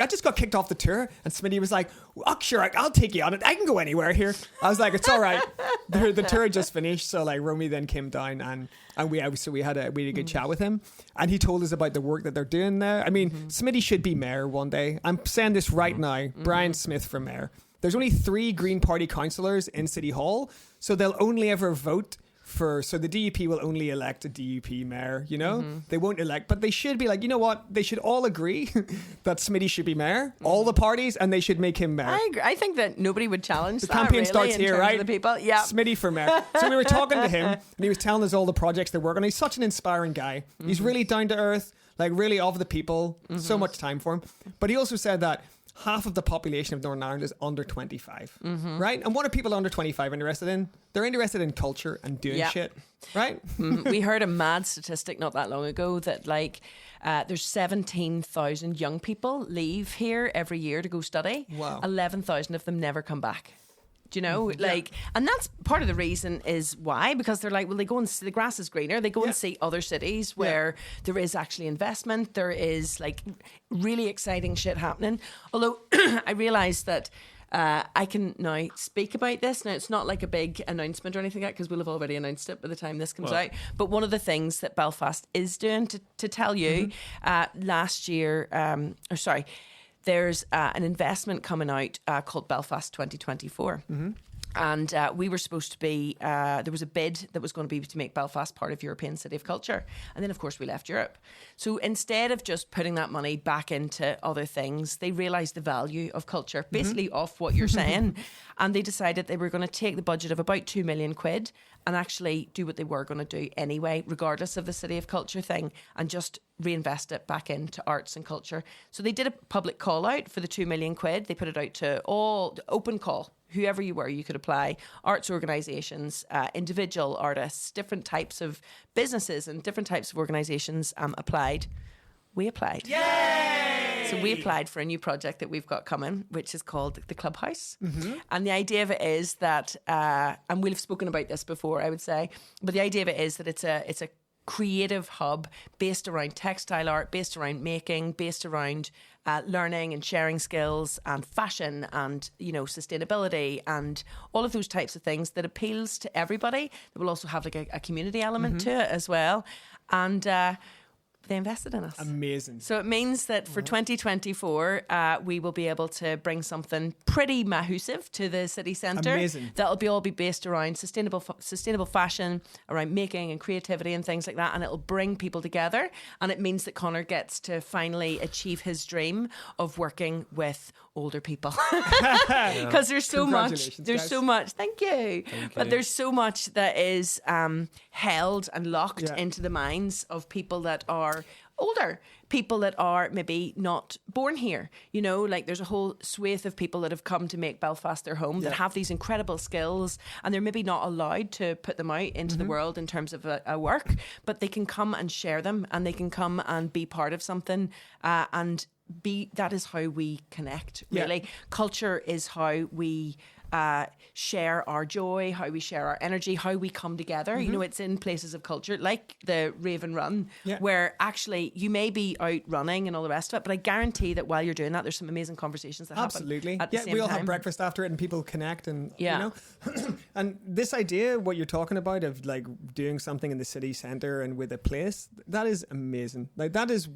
just got kicked off the tour. And Smitty was like, oh, sure, I'll take you on it. I can go anywhere here. I was like, it's all right. The tour just finished. So Romy then came down, and we had a good chat with him. And he told us about the work that they're doing there. I mean, Smitty should be mayor one day. I'm saying this right now. Brian Smith for mayor. There's only 3 Green Party councillors in City Hall, so they'll only ever vote so the DUP will only elect a DUP mayor, you know? They won't elect, but they should be like, you know what? They should all agree that Smitty should be mayor, all the parties, and they should make him mayor. I agree. I think that nobody would challenge The that. campaign really, starts in here, terms right? of the people. Yeah. Smitty for mayor. So we were talking to him, and he was telling us all the projects they're working on. He's such an inspiring guy. He's really down to earth, like really of the people. So much time for him. But he also said that half of the population of Northern Ireland is under 25, right? And what are people under 25 interested in? They're interested in culture and doing shit, right? We heard a mad statistic not that long ago that there's 17,000 young people leave here every year to go study. Wow. 11,000 of them never come back. Do you know? And that's part of the reason is why, because they're like, well, they go and see the grass is greener. They go and see other cities where there is actually investment. There is like really exciting shit happening. Although I realised that I can now speak about this. Now, it's not like a big announcement or anything like that, because we'll have already announced it by the time this comes out. But one of the things that Belfast is doing, to tell you, last year, there's an investment coming out called Belfast 2024. And we were supposed to be, there was a bid that was going to be to make Belfast part of European City of Culture. And then, of course, we left Europe. So instead of just putting that money back into other things, they realised the value of culture, basically off what you're saying. And they decided they were going to take the budget of about 2 million quid and actually do what they were going to do anyway, regardless of the City of Culture thing, and just reinvest it back into arts and culture. So they did a public call out for the 2 million quid. They put it out to all, open call. Whoever you were, you could apply. Arts organisations, individual artists, different types of businesses and different types of organisations applied. We applied. Yay! So we applied for a new project that we've got coming, which is called the Clubhouse. And the idea of it is that, and we'll have spoken about this before, I would say, but the idea of it is that it's a creative hub based around textile art, based around making, based around learning and sharing skills and fashion and, you know, sustainability and all of those types of things that appeals to everybody. It will also have like a community element to it as well. And they invested in us. Amazing. So it means that for 2024, we will be able to bring something pretty massive to the city centre. Amazing. That'll all be based around sustainable fashion, around making and creativity and things like that. And it'll bring people together. And it means that Connor gets to finally achieve his dream of working with older people. Because there's so much. There's guys. so much. Thank you. But there's so much that is held and locked into the minds of people that are older, people that are maybe not born here. You know, like there's a whole swathe of people that have come to make Belfast their home that have these incredible skills, and they're maybe not allowed to put them out into the world in terms of a work, but they can come and share them, and they can come and be part of something, and that is how we connect, really. Culture is how we share our joy, how we share our energy, how we come together. You know, it's in places of culture like the Raven Run, where actually you may be out running and all the rest of it, but I guarantee that while you're doing that, there's some amazing conversations that happen at the same time. We all have breakfast after it and people connect and you know. And this idea, what you're talking about of like doing something in the city centre and with a place, that is amazing. Like that is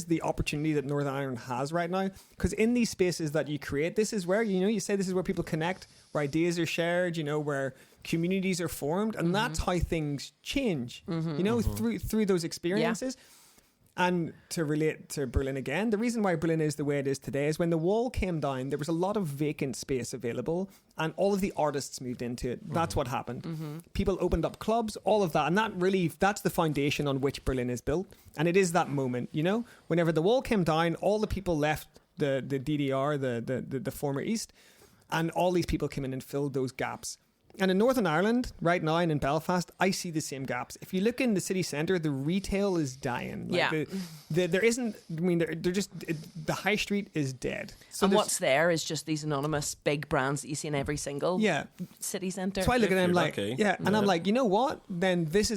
the opportunity that Northern Ireland has right now, because in these spaces that you create, this is where, you know, you say this is where people connect, where ideas are shared, you know, where communities are formed, and that's how things change, you know, through those experiences. And to relate to Berlin again, the reason why Berlin is the way it is today is when the wall came down, there was a lot of vacant space available, and all of the artists moved into it. That's what happened. People opened up clubs, all of that, and that's the foundation on which Berlin is built. And it is that moment, you know, whenever the wall came down, all the people left the DDR, the former East, and all these people came in and filled those gaps. And in Northern Ireland, right now, and in Belfast, I see the same gaps. If you look in the city centre, the retail is dying. Like there isn't, I mean, the high street is dead. So and what's there is just these anonymous big brands that you see in every single city centre. So I look at them like, lucky. And I'm like, you know what? Then these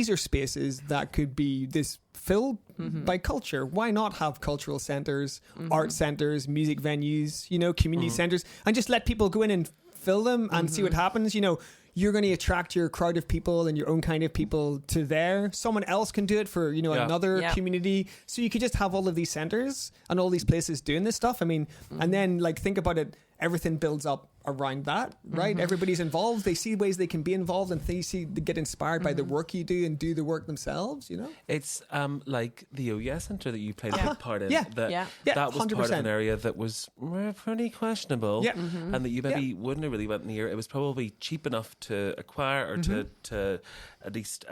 are spaces that could be this filled by culture. Why not have cultural centres, art centres, music venues, you know, community centres, and just let people go in and fill them and see what happens. You know, you're going to attract your crowd of people and your own kind of people to there. Someone else can do it for, you know, another community. So you could just have all of these centers and all these places doing this stuff. I mean, and then like think about it everything builds up around that, right? Everybody's involved. They see ways they can be involved, and they get inspired by the work you do and do the work themselves, you know? It's like the OES Centre that you played a big part in. Yeah. That was 100%. part of an area that was pretty questionable, Yeah. and that you maybe wouldn't have really went near. It was probably cheap enough to acquire or to at least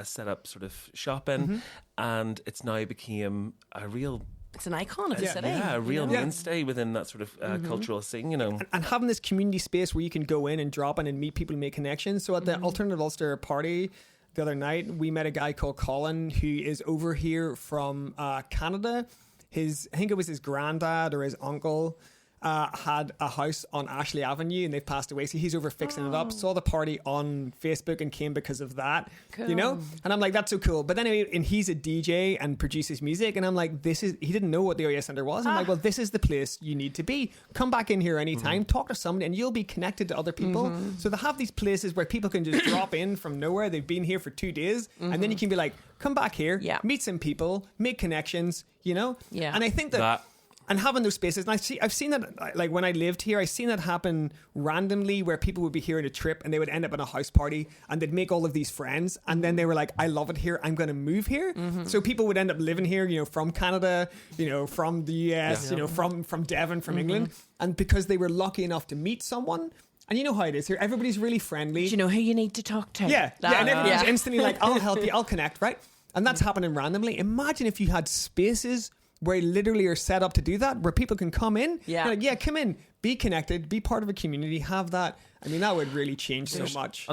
set up sort of shop in, and it's now became a real... It's an icon of the city. Yeah, a real mainstay within that sort of cultural scene, you know. And having this community space where you can go in and drop in and meet people and make connections. So at the Alternative Ulster party the other night, we met a guy called Colin who is over here from Canada. I think it was his granddad or his uncle had a house on Ashley Avenue, and they've passed away, so he's over fixing it up. Saw the party on Facebook and came because of that. Cool. You know, and I'm like, that's so cool. But then and he's a DJ and produces music, and I'm like, he didn't know what the OES Centre was. I'm like, well, this is the place you need to be. Come back in here anytime, talk to somebody, and you'll be connected to other people. So they have these places where people can just drop in from nowhere. They've been here for 2 days, and then you can be like, come back here, meet some people, make connections, you know. And I think that and having those spaces, and I've seen that, like when I lived here, I've seen that happen randomly, where people would be here on a trip and they would end up at a house party and they'd make all of these friends, and then they were like, I love it here, I'm going to move here. So people would end up living here, you know, from Canada, you know, from the US, you know, from Devon, from England, and because they were lucky enough to meet someone. And you know how it is here, everybody's really friendly. Do you know who you need to talk to? And everybody's instantly like, I'll help you, I'll connect, right? And that's happening randomly. Imagine if you had spaces where literally are set up to do that, where people can come in. You're like, come in, be connected, be part of a community, have that. I mean, that would really change so much.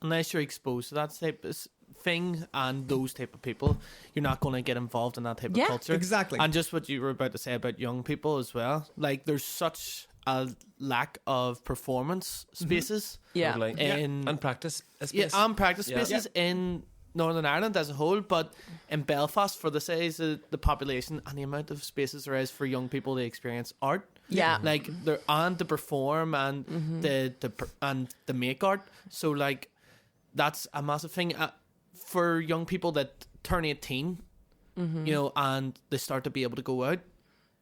Unless you're exposed to that type of thing and those type of people, you're not going to get involved in that type of culture. Exactly. And just what you were about to say about young people as well, like there's such a lack of performance spaces. And practice spaces. And practice spaces in Northern Ireland as a whole, but in Belfast, for the size of the population and the amount of spaces there is for young people to experience art, like there and to perform and the make art. So like that's a massive thing for young people that turn 18, you know, and they start to be able to go out.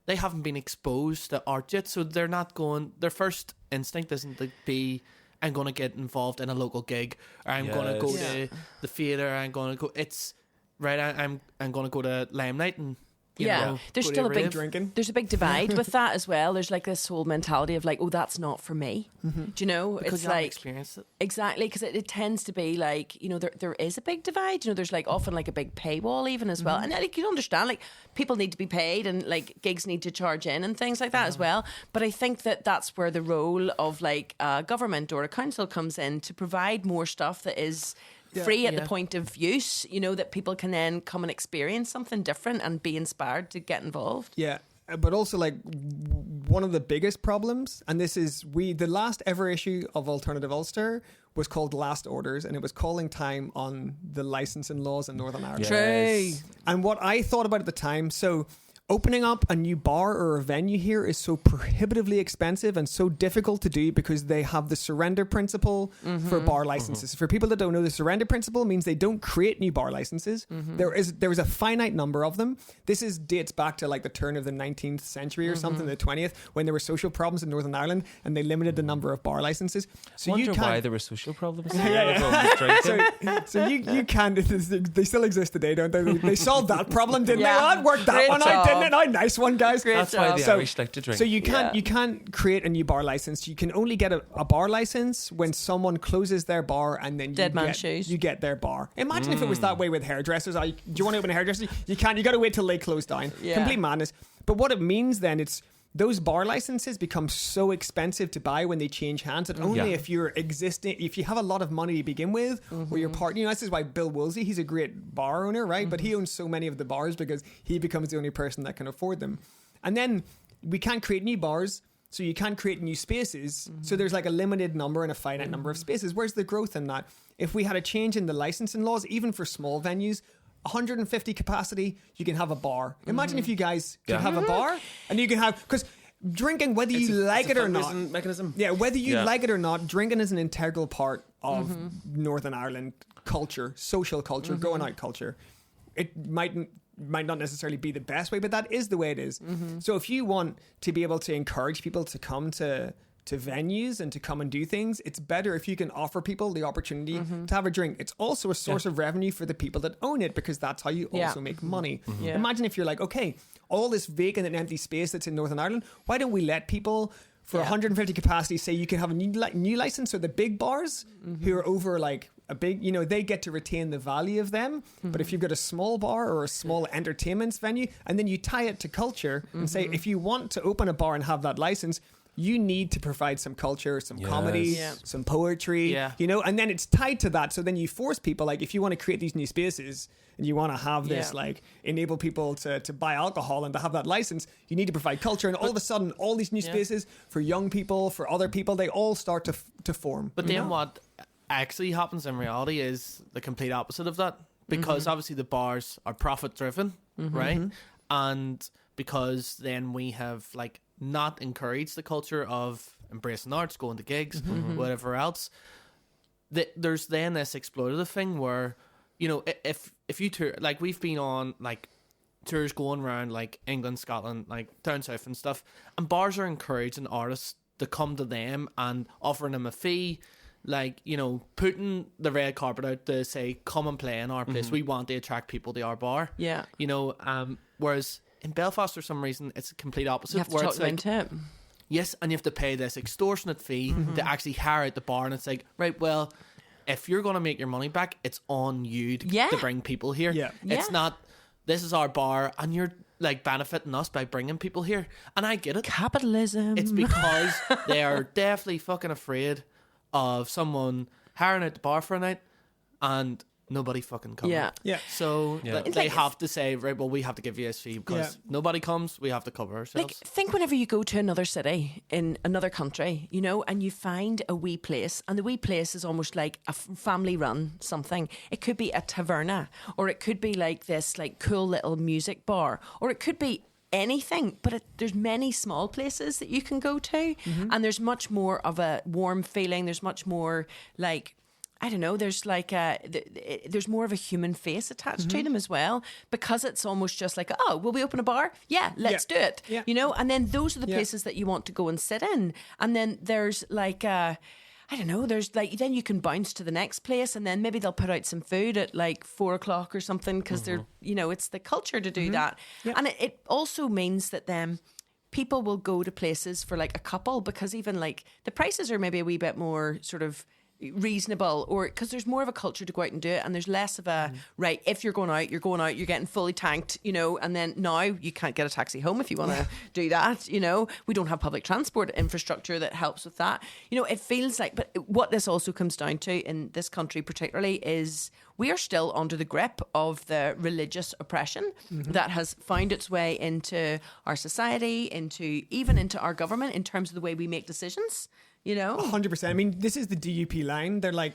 They haven't been exposed to art yet, so they're not going. Their first instinct isn't to be, I'm going to get involved in a local gig, or I'm going to go to the theatre, I'm going to go, it's, right, I'm going to go to Limelight and, you know, there's still a big drinking. There's a big divide with that as well. There's like this whole mentality of like, oh, that's not for me. Do you know? Because it's you like haven't experienced it. Exactly, because it tends to be like, you know, there is a big divide. You know, there's like often like a big paywall even as well, and like you understand, like people need to be paid and like gigs need to charge in and things like that as well. But I think that that's where the role of like a government or a council comes in to provide more stuff that is free at the point of use, you know, that people can then come and experience something different and be inspired to get involved. Yeah. But also, like, one of the biggest problems, and this is the last ever issue of Alternative Ulster was called Last Orders, and it was calling time on the licensing laws in Northern Ireland. True. And what I thought about at the time, so opening up a new bar or a venue here is so prohibitively expensive and so difficult to do because they have the surrender principle for bar licenses. For people that don't know, the surrender principle means they don't create new bar licenses. There is a finite number of them. This dates back to like the turn of the 19th century or something, the 20th, when there were social problems in Northern Ireland and they limited the number of bar licenses. So I wonder you can't, why there were social problems. so you can. They still exist today, don't they? They solved that problem, didn't they? Well, that worked that Great one job. out, didn't it? Oh, nice one, guys. That's why the Irish like to drink. So you can't create a new bar license. You can only get a bar license when someone closes their bar and then you get their bar. Imagine if it was that way with hairdressers. Do you want to open a hairdresser? You can't. You got to wait till they close down. Complete madness. But what it means then, it's those bar licenses become so expensive to buy when they change hands that only if you're existing, if you have a lot of money to begin with, or you're part, you know, this is why Bill Woolsey, he's a great bar owner, right? But he owns so many of the bars because he becomes the only person that can afford them. And then we can't create new bars, so you can't create new spaces. So there's like a limited number and a finite number of spaces. Where's the growth in that? If we had a change in the licensing laws, even for small venues, 150 capacity, you can have a bar. Imagine if you guys could have a bar and you can have, because drinking, whether you like it or not, mechanism. Yeah, whether you like it or not, drinking is an integral part of Northern Ireland culture, social culture, going out culture. It mightn't might not necessarily be the best way, but that is the way it is. So if you want to be able to encourage people to come to venues and to come and do things, it's better if you can offer people the opportunity to have a drink. It's also a source of revenue for the people that own it, because that's how you also make money. Imagine if you're like, okay, all this vacant and empty space that's in Northern Ireland, why don't we let people for 150 capacity say you can have a new license? So the big bars who are over like a big, they get to retain the value of them. But if you've got a small bar or a small entertainment venue, and then you tie it to culture and say, if you want to open a bar and have that license, you need to provide some culture, some comedy, some poetry, and then it's tied to that. So then you force people, like, if you want to create these new spaces and you want to have this, like, enable people to buy alcohol and to have that license, you need to provide culture. And all of a sudden, all these new spaces for young people, for other people, they all start to form. But then what actually happens in reality is the complete opposite of that. Because obviously the bars are profit driven, right? And because then we have, like, not encourage the culture of embracing arts, going to gigs, whatever else. There's then this exploitative thing where, if you tour, like we've been on like tours going around like England, Scotland, like down south and stuff, and bars are encouraging artists to come to them and offering them a fee, like, putting the red carpet out to say, come and play in our place. We want to attract people to our bar. Whereas in Belfast, for some reason, it's a complete opposite. You have to talk them into it. Yes, and you have to pay this extortionate fee to actually hire out the bar. And it's like, right, well, if you're going to make your money back, it's on you to bring people here. It's not, this is our bar, and you're like benefiting us by bringing people here. And I get it. Capitalism. It's because they are definitely fucking afraid of someone hiring out the bar for a night and nobody fucking comes. So they have to say, right, well, we have to give you a fee because nobody comes, we have to cover ourselves. Like, think whenever you go to another city in another country, and you find a wee place, and the wee place is almost like a family run something. It could be a taverna, or it could be like this like cool little music bar, or it could be anything, but there's many small places that you can go to, and there's much more of a warm feeling. There's much more like, I don't know, there's like there's more of a human face attached to them as well, because it's almost just like, oh, will we open a bar? Yeah, let's do it. And then those are the places that you want to go and sit in. And then there's like I don't know, there's like, then you can bounce to the next place, and then maybe they'll put out some food at like 4:00 or something, because they're, it's the culture to do that. And it also means that then people will go to places for like a couple, because even like the prices are maybe a wee bit more sort of reasonable, or because there's more of a culture to go out and do it, and there's less of a right, if you're going out, you're getting fully tanked, and then now you can't get a taxi home if you want to do that. We don't have public transport infrastructure that helps with that. It feels like, but what this also comes down to in this country particularly is we are still under the grip of the religious oppression that has found its way into our society, even into our government, in terms of the way we make decisions. 100%. I mean, this is the DUP line. They're like,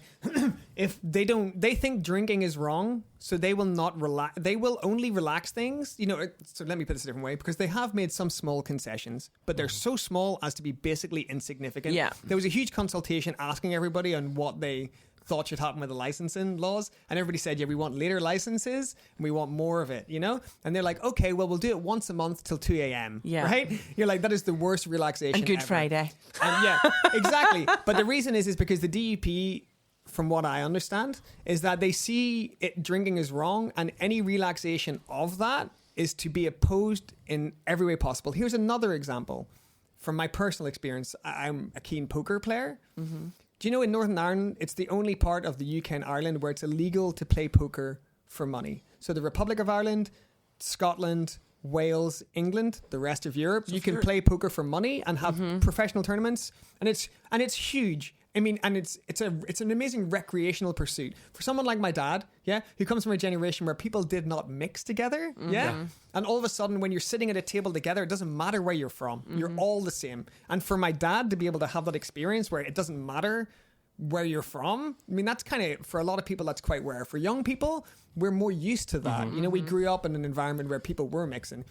if they think drinking is wrong, so they will not relax. They will only relax things. So let me put this a different way, because they have made some small concessions, but they're so small as to be basically insignificant. There was a huge consultation asking everybody on what they thought should happen with the licensing laws, and everybody said, we want later licenses and we want more of it, and they're like, okay, well, we'll do it once a month till 2 a.m. Right? You're like, that is the worst relaxation and Good ever. Friday. And exactly. But the reason is because the DUP, from what I understand, is that they see drinking is wrong, and any relaxation of that is to be opposed in every way possible. Here's another example from my personal experience. I'm a keen poker player. Do you know in Northern Ireland, it's the only part of the UK and Ireland where it's illegal to play poker for money. So the Republic of Ireland, Scotland, Wales, England, the rest of Europe, you can play poker for money and have professional tournaments, and it's huge. I mean, and it's an amazing recreational pursuit for someone like my dad, who comes from a generation where people did not mix together, and all of a sudden when you're sitting at a table together, it doesn't matter where you're from, you're all the same. And for my dad to be able to have that experience where it doesn't matter where you're from, I mean, that's kind of, for a lot of people, that's quite rare. For young people, we're more used to that. We grew up in an environment where people were mixing.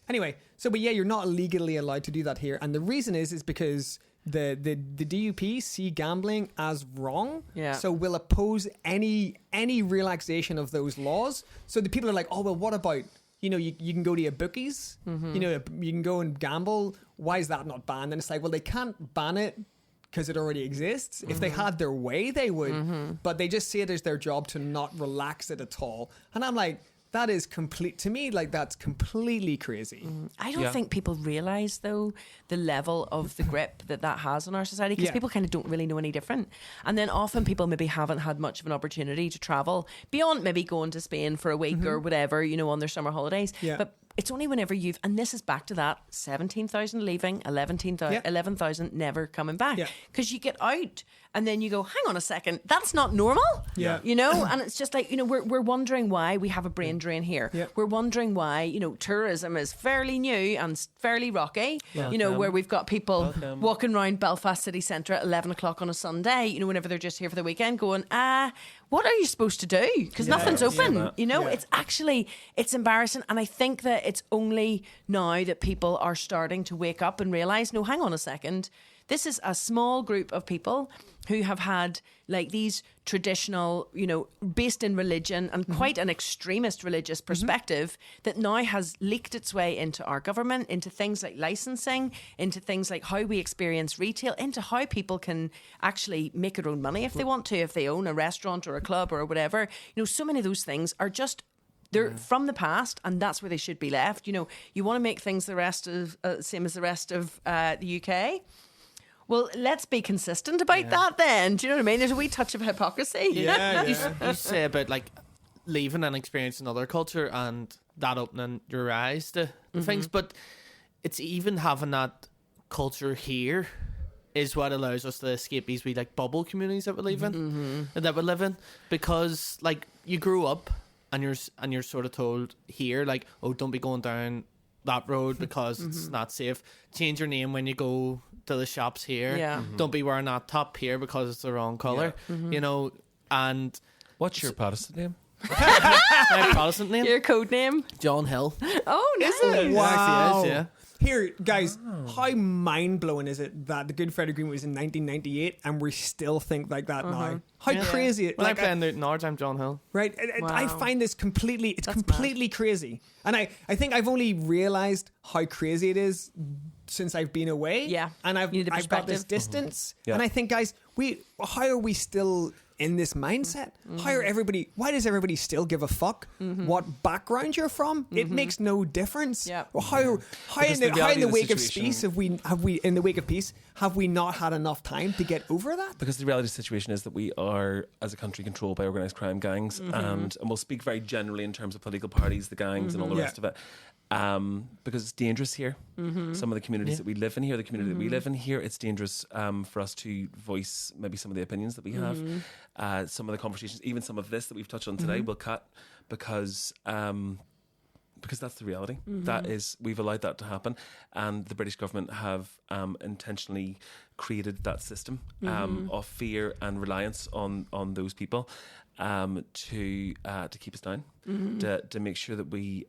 Anyway, so but you're not legally allowed to do that here, and the reason is because the DUP see gambling as wrong, so will oppose any relaxation of those laws. So the people are like, oh well, what about you know, you can go to your bookies, you know, you can go and gamble. Why is that not banned? And it's like, well, they can't ban it because it already exists. If they had their way, they would. But they just see it as their job to not relax it at all. And I'm like, that is complete, to me, like, that's completely crazy. I don't think people realise, though, the level of the grip that has on our society, because people kind of don't really know any different. And then often people maybe haven't had much of an opportunity to travel beyond maybe going to Spain for a week or whatever, you know, on their summer holidays. But it's only whenever and this is back to that, 17,000 leaving, 11,000 never coming back. Because you get out and then you go, hang on a second, that's not normal. You know, and it's just like, you know, we're wondering why we have a brain drain here. We're wondering why, you know, tourism is fairly new and fairly rocky, you know, where we've got people walking around Belfast city centre at 11 o'clock on a Sunday, you know, whenever they're just here for the weekend going, what are you supposed to do? Because nothing's open, you know, it's actually, it's embarrassing. And I think that it's only now that people are starting to wake up and realise, no, hang on a second. This is a small group of people who have had like these traditional, you know, based in religion and quite an extremist religious perspective that now has leaked its way into our government, into things like licensing, into things like how we experience retail, into how people can actually make their own money if they want to, if they own a restaurant or a club or whatever. You know, so many of those things are just, they're from the past, and that's where they should be left. You know, you want to make things the rest of same as the rest of the UK. Well, let's be consistent about that then. Do you know what I mean? There's a wee touch of hypocrisy. You say about like leaving and experiencing another culture and that opening your eyes to things, but it's even having that culture here is what allows us to escape these wee like bubble communities that we live in, that we live in, because like you grew up and you're sort of told here like, oh, don't be going down that road because it's not safe. Change your name when you go to the shops here. Don't be wearing that top here because it's the wrong colour. You know, and what's your Protestant name? my Protestant name? Your code name? John Hill. Oh, nice. Wow. It is, Here, guys, how mind-blowing is it that the Good Friday Agreement was in 1998 and we still think like that now? How crazy. When I play in the North, I'm John Hill. Right? I find this completely crazy. And I think I've only realised how crazy it is since I've been away. Yeah. And I've got this distance. And I think, guys, how are we still in this mindset? Why does everybody still give a fuck what background you're from? It makes no difference. Well, how in the wake of peace have we not had enough time to get over that? Because the reality of the situation is that we are, as a country, controlled by organised crime gangs, and we'll speak very generally in terms of political parties, the gangs, and all the rest of it. Because it's dangerous here. Some of the communities that we live in here, the community that we live in here, it's dangerous for us to voice maybe some of the opinions that we have. Some of the conversations, even some of this that we've touched on today, we'll cut because that's the reality. That is, we've allowed that to happen, and the British government have intentionally created that system of fear and reliance on those people. To keep us down, to make sure that we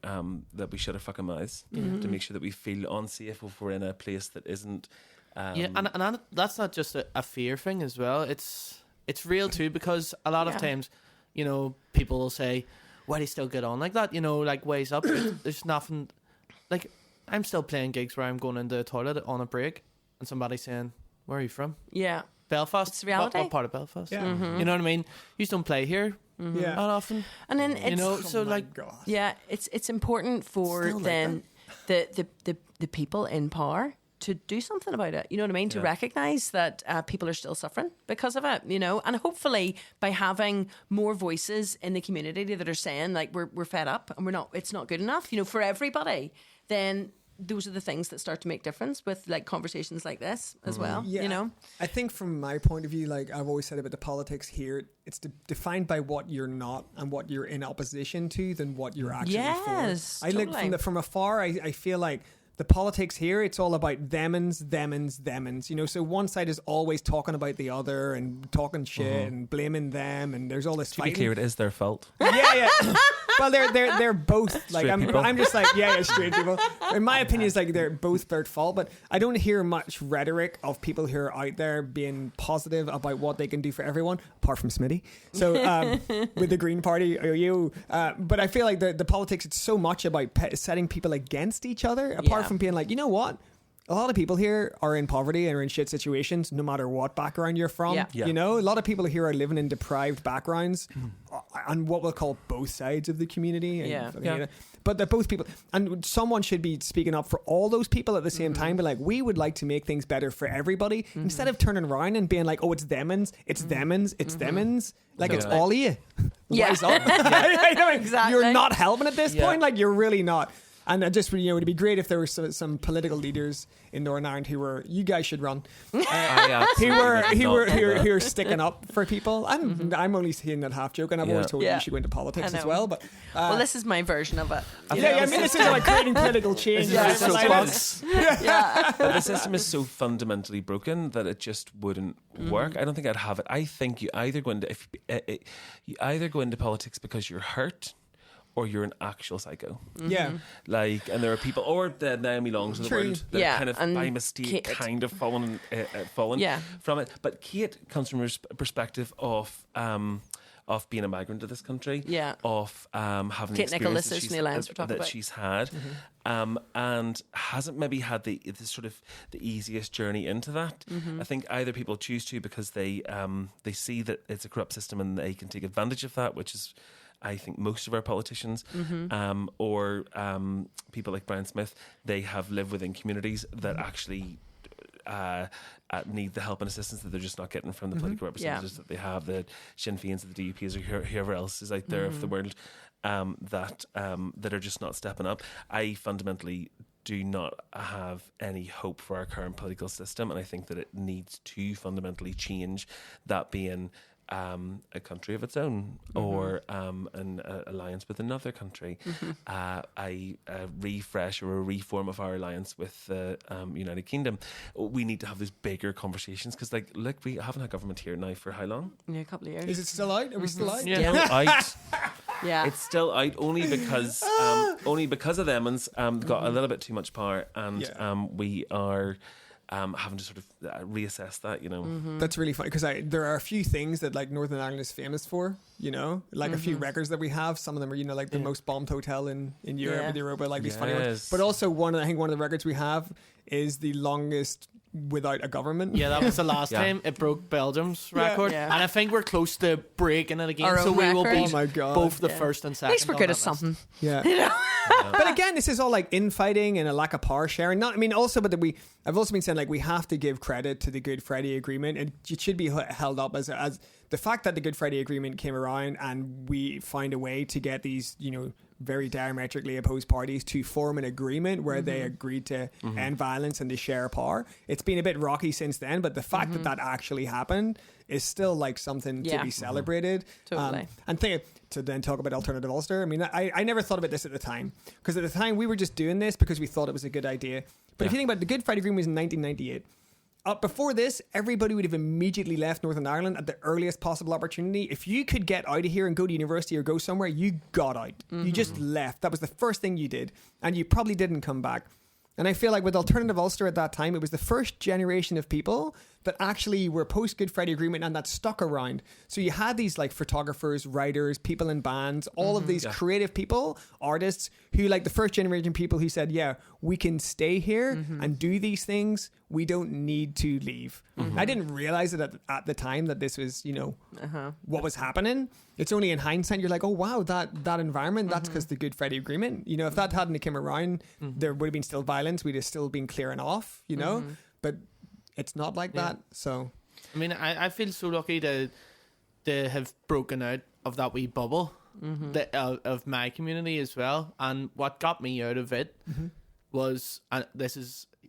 shut our fucking mouths, to make sure that we feel unsafe if we're in a place that isn't. And that's not just a fear thing as well. It's real too, because a lot of times, you know, people will say, "Why do you still get on like that?" You know, like ways up. There's nothing. Like I'm still playing gigs where I'm going into the toilet on a break, and somebody's saying, "Where are you from?" Yeah. Belfast. It's reality. What part of Belfast? Yeah. You know what I mean? You just don't play here that often. And then it's, you know, so like, it's important for Still like then the people in power to do something about it. You know what I mean? To recognise that people are still suffering because of it, you know, and hopefully by having more voices in the community that are saying like we're fed up and it's not good enough, you know, for everybody, then those are the things that start to make difference with like conversations like this as well. You know, I think from my point of view, like I've always said about the politics here, it's defined by what you're not and what you're in opposition to than what you're actually for. I totally. look from afar. I feel like the politics here, it's all about themins. You know, so one side is always talking about the other and talking shit and blaming them, and there's all this To be fighting. clear, it is their fault. Yeah. Well, they're both like I'm just like straight people. In my opinion, it's like they're both their fault. But I don't hear much rhetoric of people who are out there being positive about what they can do for everyone, apart from Smitty. So with the Green Party, but I feel like the politics, it's so much about setting people against each other, apart from being like, you know what? A lot of people here are in poverty and are in shit situations, no matter what background you're from. Yeah. You know, a lot of people here are living in deprived backgrounds on what we'll call both sides of the community. And, but they're both people. And someone should be speaking up for all those people at the same time. But like, we would like to make things better for everybody instead of turning around and being like, oh, it's themins, it's themins, it's themins. Like, it's all of you. Wise up. Exactly. You're not helping at this point. Like, you're really not. And just, you know, it'd be great if there were some political leaders in Northern Ireland who were, you guys should run, who were sticking up for people. I'm only saying that half joke, and I've always told you should go into politics as well. But well, this is my version of it. I mean, this is like creating political change. But the system is so fundamentally broken that it just wouldn't work. I don't think I'd have it. I think you either go into politics because you're hurt, or you're an actual psycho. Yeah. Like, and there are people, or the Naomi Longs of the world that kind of by mistake kind of fallen from it. But Kate comes from a perspective of being a migrant to this country, of having the experience that she's had, and hasn't maybe had the sort of the easiest journey into that. I think either people choose to because they see that it's a corrupt system and they can take advantage of that, which is, I think, most of our politicians, or people like Brian Smith, they have lived within communities that actually need the help and assistance that they're just not getting from the political representatives that they have, the Sinn Féins, the DUPs, or whoever else is out there of the world, that are just not stepping up. I fundamentally do not have any hope for our current political system, and I think that it needs to fundamentally change, that being a country of its own, or an alliance with another country, a refresh or a reform of our alliance with the United Kingdom. We need to have those bigger conversations, because look, we haven't had government here now for how long? Yeah, a couple of years. Is it still out? Are we still out? Still out. Yeah, it's still out only because of them got a little bit too much power, and we are having to sort of reassess that, you know. That's really funny, because there are a few things that like Northern Ireland is famous for, you know, like a few records that we have. Some of them are, you know, like the most bombed hotel in Europe, with Europa, like these funny ones. But also I think one of the records we have is the longest without a government. Yeah, that was the last time it broke Belgium's record, and I think we're close to breaking it again. Our so own we will record. be both the first and second. At least we're good at something. Yeah. But again, this is all like infighting and a lack of power sharing. I've also been saying, like, we have to give credit to the Good Friday Agreement, and it should be held up as the fact that the Good Friday Agreement came around and we find a way to get these, you know, very diametrically opposed parties to form an agreement where they agreed to end violence and to share power. It's been a bit rocky since then, but the fact that actually happened is still like something to be celebrated. Totally. To then talk about alternative Ulster. I mean, I never thought about this at the time, because at the time we were just doing this because we thought it was a good idea. But if you think about it, the Good Friday Agreement was in 1998. Before this, everybody would have immediately left Northern Ireland at the earliest possible opportunity. If you could get out of here and go to university or go somewhere, you got out. You just left. That was the first thing you did. And you probably didn't come back. And I feel like with Alternative Ulster at that time, it was the first generation of people that actually were post Good Friday Agreement and that stuck around. So you had these like photographers, writers, people in bands, all of these creative people, artists who, like, the first generation people who said, yeah, we can stay here and do these things. We don't need to leave. I didn't realize it at the time that this was, you know, what was happening. It's only in hindsight you're like, oh wow, that environment, that's because the Good Friday Agreement. You know, if that hadn't come around, there would have been still violence. We'd have still been clearing off, you know. But it's not like that. So I mean, I feel so lucky to have broken out of that wee bubble of my community as well. And what got me out of it was, and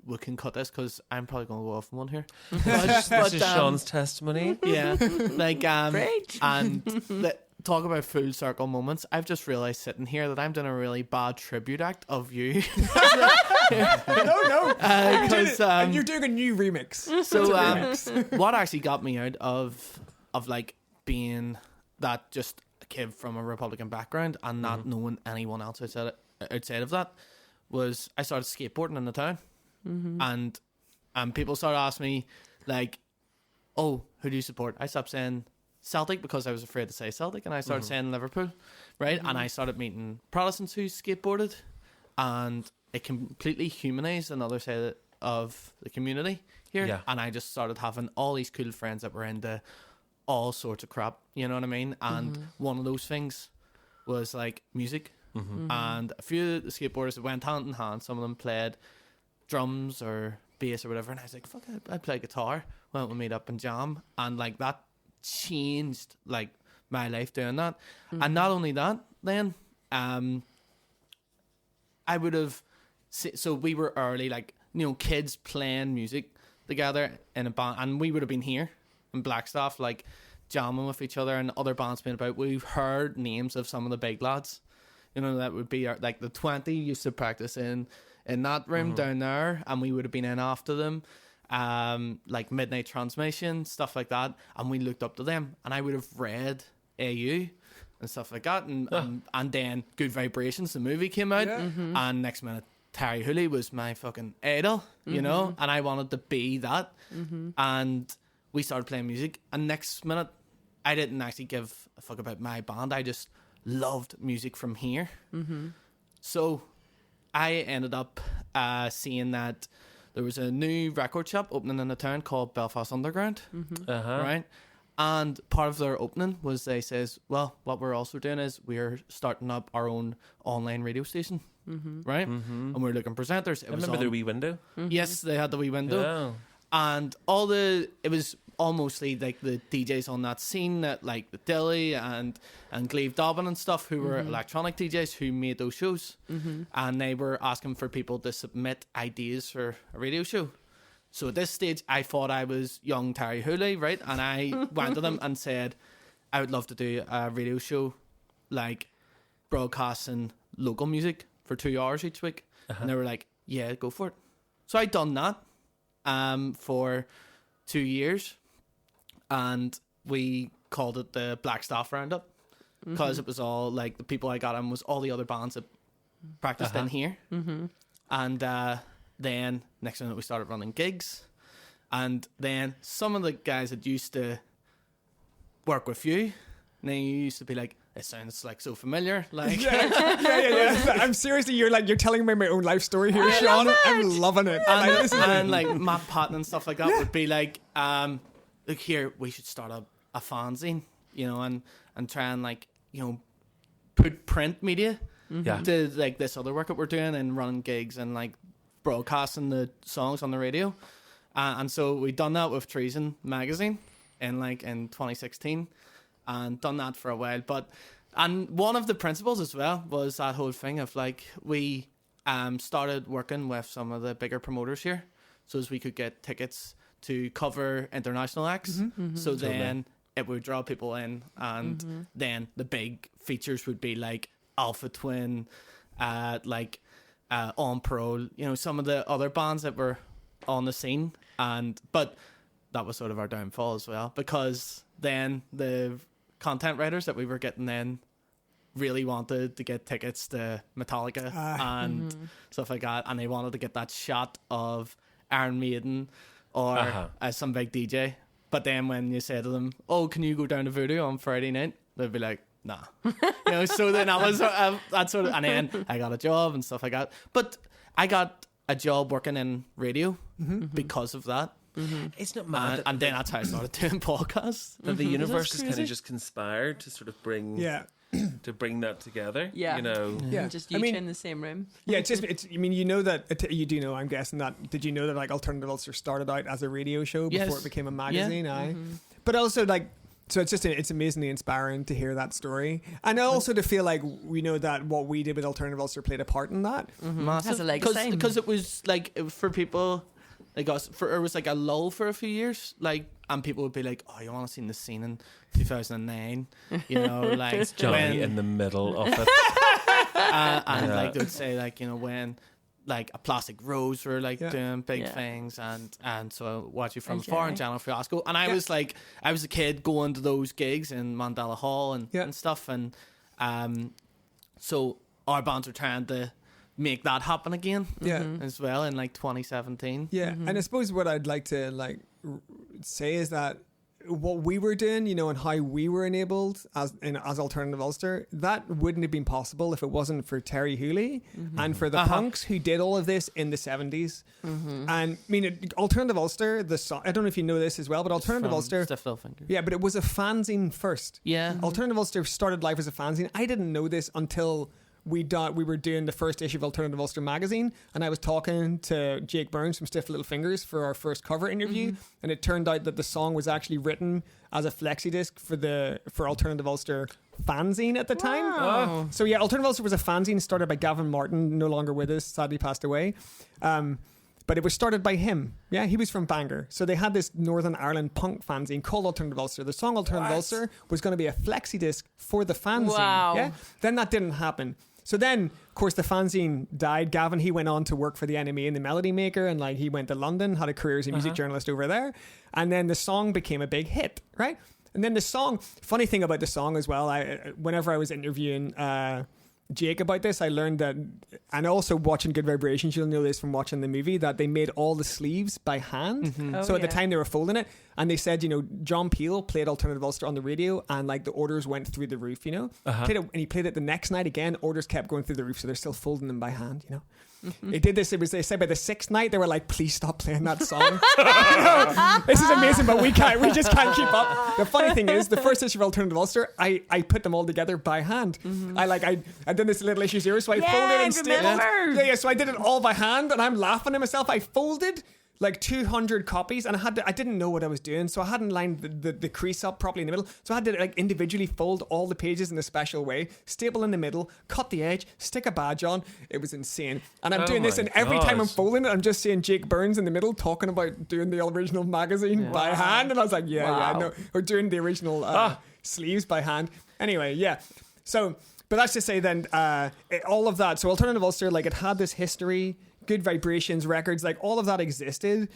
we can cut this because I'm probably going to go off on one here. This is Seán's testimony. Yeah, like Great. and talk about full circle moments. I've just realised sitting here that I'm doing a really bad tribute act of you. No. And you're doing a new remix. So what actually got me out of like being that just a kid from a Republican background and not knowing anyone else outside of that was I started skateboarding in the town, and people started asking me like, "Oh, who do you support?" I stopped saying Celtic because I was afraid to say Celtic, and I started saying Liverpool, right? And I started meeting Protestants who skateboarded, and it completely humanized another side of the community here. Yeah. And I just started having all these cool friends that were into all sorts of crap, you know what I mean? And one of those things was like music. And a few of the skateboarders that went hand in hand. Some of them played drums or bass or whatever, and I was like, fuck, I play guitar. Why don't we meet up and jam? And like that changed like my life doing that. And not only that, then I would have so we were early, like, you know, kids playing music together in a band, and we would have been here in Blackstaff, like jamming with each other, and other bands being about. We've heard names of some of the big lads, you know, that would be like the 20 used to practice in that room down there, and we would have been in after them, like Midnight Transmission, stuff like that, and we looked up to them, and I would have read AU and stuff like that, and then Good Vibrations, the movie came out, and next minute Terry Hooley was my fucking idol, you know, and I wanted to be that, and we started playing music, and next minute I didn't actually give a fuck about my band, I just loved music from here. So I ended up seeing that there was a new record shop opening in the town called Belfast Underground, right? And part of their opening was they says, well, what we're also doing is we're starting up our own online radio station, right? And we're looking presenters. I remember the wee window. Yes, they had the wee window. Yeah. And it was all mostly like the DJs on that scene, that like the Dilly and Glaive Dobbin and stuff, who were electronic DJs who made those shows, and they were asking for people to submit ideas for a radio show. So at this stage, I thought I was young Terry Hooley, right? And I went to them and said, I would love to do a radio show, like broadcasting local music for 2 hours each week. And they were like, yeah, go for it. So I done that for 2 years, and we called it the Blackstaff Roundup, because it was all like the people I got in was all the other bands that practiced in here. And then next minute we started running gigs, and then some of the guys that used to work with you, and then you used to be like, it sounds like so familiar, like yeah. I'm seriously, you're telling me my own life story here, Seán. I'm loving it. And like Matt Patton and stuff like that would be like, look here, we should start a fanzine, you know, and try and like, you know, put print media to like this other work that we're doing, and running gigs and like broadcasting the songs on the radio. And so we done that with Treason magazine in 2016, and done that for a while. And one of the principles as well was that whole thing of like, we started working with some of the bigger promoters here, so as we could get tickets to cover international acts. So then it would draw people in, and then the big features would be like Alpha Twin, like On Parole, you know, some of the other bands that were on the scene. But that was sort of our downfall as well, because then the content writers that we were getting in really wanted to get tickets to Metallica and stuff like that, and they wanted to get that shot of Iron Maiden or some big DJ. But then when you say to them, oh, can you go down to Voodoo on Friday night, they'd be like, nah. You know, so then that was that sort of, and then I got a job and stuff like that. But I got a job working in radio because of that. It's not mad. And then that's how I started doing podcasts. That the universe has kind of just conspired to sort of bring to bring that together. Yeah. You know. Yeah. Just you two in the same room. Yeah, it's I mean, you know that you do know. I'm guessing that. Did you know that like Alternative Ulster started out as a radio show before it became a magazine? Yeah. But also like. So it's amazingly inspiring to hear that story, and also to feel like we know that what we did with Alternative Ulster played a part in that. Massive. Has a legacy. Because it was like, for people like us, it was like a lull for a few years, like, and people would be like, oh, you want to see the scene in 2009, you know, like it's Johnny in the middle of it. And like they would say, like, you know, when like a Plastic Rose were like doing big things, and so I watched it from afar in General Fiasco, and I was like, I was a kid going to those gigs in Mandela Hall and stuff, and so our bands were trying to make that happen again as well in like 2017. And I suppose what I'd like to like say is that what we were doing, you know, and how we were enabled as Alternative Ulster, that wouldn't have been possible if it wasn't for Terry Hooley and for the punks who did all of this in the 70s. And I mean, Alternative Ulster, the song, I don't know if you know this as well, but Alternative Ulster, Stiff Little Finger. yeah, but it was a fanzine first. Alternative Ulster started life as a fanzine. I didn't know this until we were doing the first issue of Alternative Ulster magazine, and I was talking to Jake Burns from Stiff Little Fingers for our first cover interview, and it turned out that the song was actually written as a flexi disc for Alternative Ulster fanzine at the time. So yeah, Alternative Ulster was a fanzine started by Gavin Martin, no longer with us, sadly passed away. But it was started by him. Yeah, he was from Bangor. So they had this Northern Ireland punk fanzine called Alternative Ulster. The song Alternative Ulster was going to be a flexi disc for the fanzine. Yeah? Then that didn't happen. So then, of course, the fanzine died. Gavin, he went on to work for the NME and the Melody Maker, and like he went to London, had a career as a music journalist over there. And then the song became a big hit, right? And then the song, funny thing about the song as well, whenever I was interviewing Jake about this, I learned that, and also watching Good Vibrations, you'll know this from watching the movie, that they made all the sleeves by hand. So at the time they were folding it, and they said, you know, John Peel played Alternative Ulster on the radio, and like the orders went through the roof, you know. Played it, and he played it the next night again, orders kept going through the roof, so they're still folding them by hand, you know. They did this, they said by the 6th night they were like, please stop playing that song. You know, this is amazing, but we just can't keep up. The funny thing is, the first issue of Alternative Ulster, I put them all together by hand. I did this little issue 0, so I folded and stapled. So I did it all by hand, and I'm laughing at myself. I folded like 200 copies, and I didn't know what I was doing, so I hadn't lined the crease up properly in the middle, so I had to like individually fold all the pages in a special way, staple in the middle, cut the edge, stick a badge on. It was insane. And I'm doing this, and every time I'm folding it, I'm just seeing Jake Burns in the middle talking about doing the original magazine by hand, and I was like, no, or doing the original sleeves by hand. Anyway, so, but that's to say then, all of that, so Alternative Ulster, like it had this history, Good Vibrations records, like all of that existed,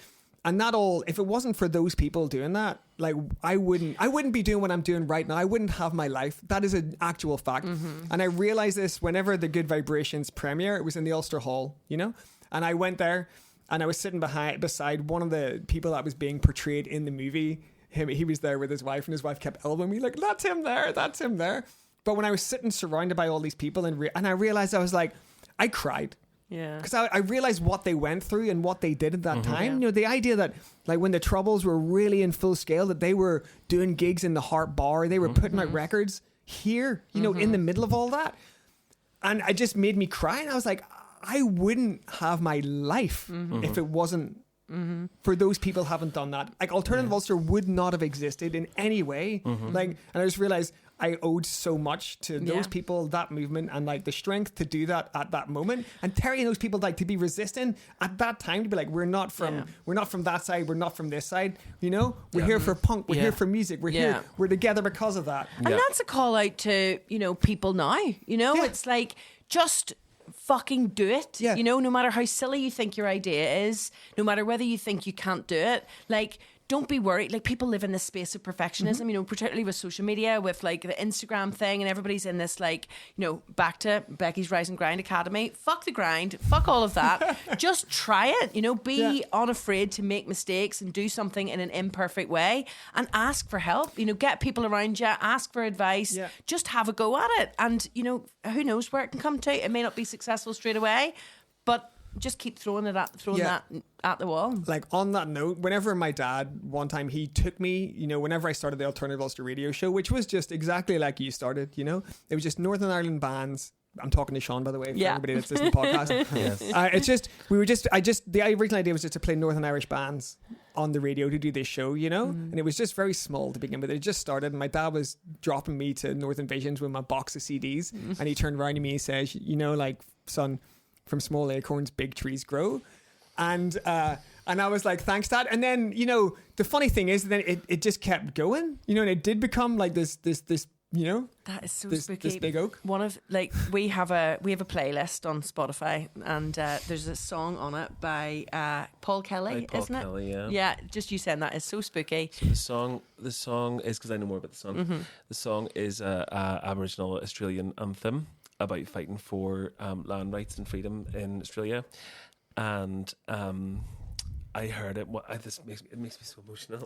and that all, if it wasn't for those people doing that, like I wouldn't be doing what I'm doing right now. I wouldn't have my life. That is an actual fact. And I realized this whenever the Good Vibrations premiere, it was in the Ulster Hall, you know, and I went there and I was sitting beside one of the people that was being portrayed in the movie. He was there with his wife, and his wife kept elbowing me like, that's him there. But when I was sitting surrounded by all these people and I realized, I was like, I cried. Yeah. Because I realized what they went through and what they did at that time. You know, the idea that like when the Troubles were really in full scale, that they were doing gigs in the Heart Bar, they were putting out records here, you know, in the middle of all that. And it just made me cry. And I was like, I wouldn't have my life if it wasn't for those people haven't done that. Like Alternative Ulster would not have existed in any way. Like, and I just realized I owed so much to those people, that movement, and like the strength to do that at that moment. And Terry and those people, like to be resistant at that time, to be like, we're not from that side, we're not from this side. You know, we're here for punk, we're here for music, we're here, we're together because of that. And that's a call out to, you know, people now. You know, it's like, just fucking do it. You know, no matter how silly you think your idea is, no matter whether you think you can't do it, like, don't be worried. Like, people live in this space of perfectionism, you know, particularly with social media, with like the Instagram thing, and everybody's in this, like, you know, back to Becky's Rise and Grind Academy. Fuck the grind. Fuck all of that. Just try it, you know, be unafraid to make mistakes and do something in an imperfect way, and ask for help, you know, get people around you, ask for advice, just have a go at it. And, you know, who knows where it can come to. It may not be successful straight away, but just keep throwing that at the wall. Like, on that note, whenever my dad, one time he took me, you know, whenever I started the Alternative Ulster radio show, which was just exactly like you started, you know, it was just Northern Ireland bands. I'm talking to Seán, by the way, for everybody that's listening to the podcast. It's just, the original idea was just to play Northern Irish bands on the radio to do this show, you know, and it was just very small to begin with. It just started, and my dad was dropping me to Northern Visions with my box of CDs, and he turned around to me and says, you know, like, son, from small acorns, big trees grow. And I was like, thanks, Dad. And then, you know, the funny thing is, then it just kept going, you know, and it did become like this You know, That is so this spooky. big oak. One of we have a playlist on Spotify, and there's a song on it by Paul Kelly, By Paul isn't Kelly, it? yeah. Yeah, just you saying that is so spooky. So the song is, because I know more about the song. The song is a Aboriginal Australian anthem about fighting for land rights and freedom in Australia, and I heard it. This makes me so emotional.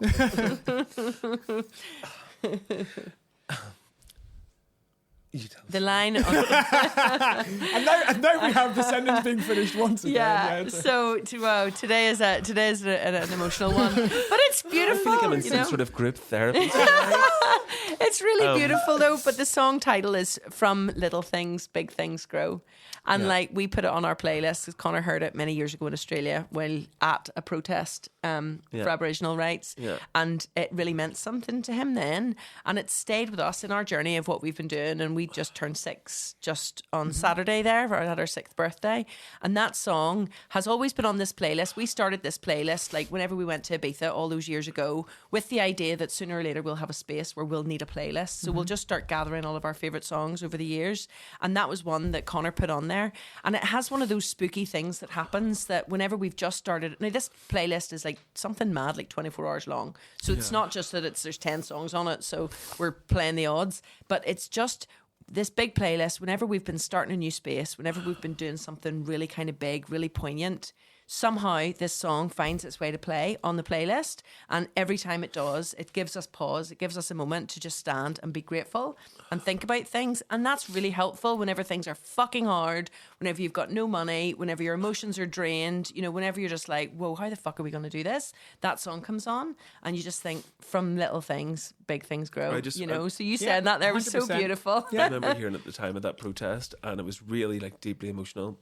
You tell The line on And now we have the sentence being finished once again. yeah. So today is an emotional one, but it's I beautiful. feel like I'm in you some know? sort of group therapy. It's really beautiful though, but the song title is From Little Things Big Things Grow. And Yeah. like we put it on our playlist because Connor heard it many years ago in Australia while at a protest for Aboriginal rights. Yeah. And it really meant something to him then. And it stayed with us in our journey of what we've been doing. And we just turned 6 just on Saturday there, or had our 6th birthday. And that song has always been on this playlist. We started this playlist like whenever we went to Ibiza all those years ago with the idea that sooner or later we'll have a space where we'll need a playlist. So we'll just start gathering all of our favourite songs over the years. And that was one that Connor put on there. And it has one of those spooky things that happens that whenever we've just started. Now, this playlist is like something mad, like 24 hours long. So it's not just that there's 10 songs on it. So we're playing the odds. But it's just this big playlist. Whenever we've been starting a new space, whenever we've been doing something really kind of big, really poignant, somehow this song finds its way to play on the playlist, and every time it does, it gives us pause, it gives us a moment to just stand and be grateful and think about things. And that's really helpful whenever things are fucking hard, whenever you've got no money, whenever your emotions are drained, you know, whenever you're just like, whoa, how the fuck are we going to do this? That song comes on and you just think, from little things big things grow. So you said that there was so 100%. beautiful. I remember hearing it at the time of that protest, and it was really like deeply emotional.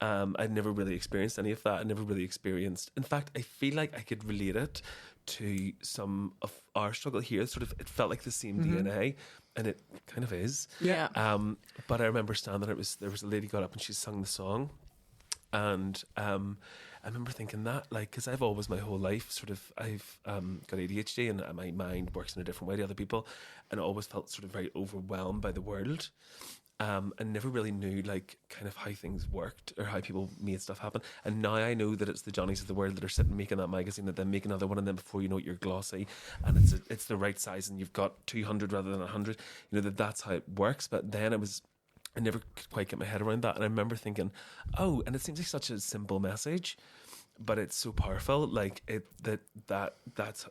I'd never really experienced any of that. I never really experienced. In fact, I feel like I could relate it to some of our struggle here. It felt like the same DNA, and it kind of is. Yeah. But I remember standing there. There was a lady got up and she sung the song, and I remember thinking that, like, because I've always my whole life I've got ADHD, and my mind works in a different way to other people, and I always felt sort of very overwhelmed by the world. And never really knew like kind of how things worked or how people made stuff happen. And now I know that it's the Johnnies of the world that are sitting making that magazine, that then make another one, and then before you know it, you're glossy, and it's the right size, and you've got 200 rather than 100. You know that's how it works. But then I never could quite get my head around that. And I remember thinking, oh, and it seems like such a simple message, but it's so powerful. Like that's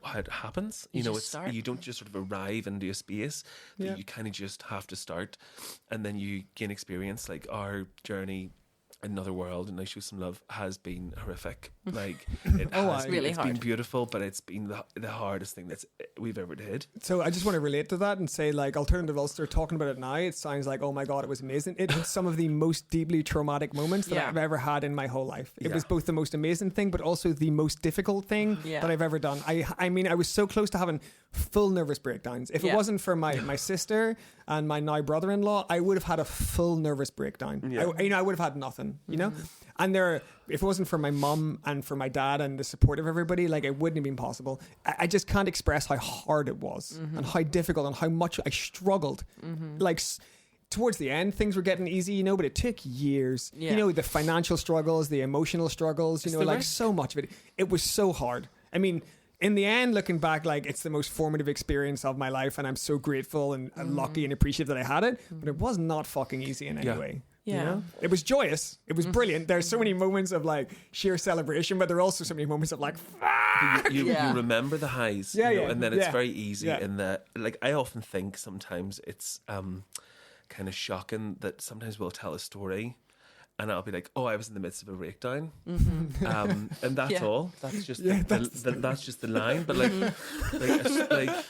how it happens. You know, you don't just sort of arrive into a space. That you kind of just have to start, and then you gain experience. Like our journey, Another World, and I Show Some Love, has been horrific. Like it's been beautiful, but it's been the hardest thing we've ever did. So I just want to relate to that and say, like, Alternative Ulster, talking about it now, it sounds like, oh my God, it was amazing. It had some of the most deeply traumatic moments that I've ever had in my whole life. It was both the most amazing thing, but also the most difficult thing that I've ever done. I mean, I was so close to having full nervous breakdowns. If it wasn't for my sister and my now brother-in-law, I would have had a full nervous breakdown. I would have had nothing, you know? And if it wasn't for my mum and for my dad and the support of everybody, like, it wouldn't have been possible. I just can't express how hard it was and how difficult and how much I struggled. Like, towards the end, things were getting easy, you know, but it took years. You know, the financial struggles, the emotional struggles, you know, like so much of it. It was so hard. I mean, in the end, looking back, like, it's the most formative experience of my life, and I'm so grateful and lucky and appreciative that I had it, but it was not fucking easy in any way. Yeah. You know? It was joyous. It was brilliant. There's so many moments of like sheer celebration, but there are also so many moments of like, you remember the highs, and then it's very easy in that. Like, I often think sometimes it's kind of shocking that sometimes we'll tell a story, and I'll be like, oh, I was in the midst of a breakdown, and that's all. That's just that's just the line. But like,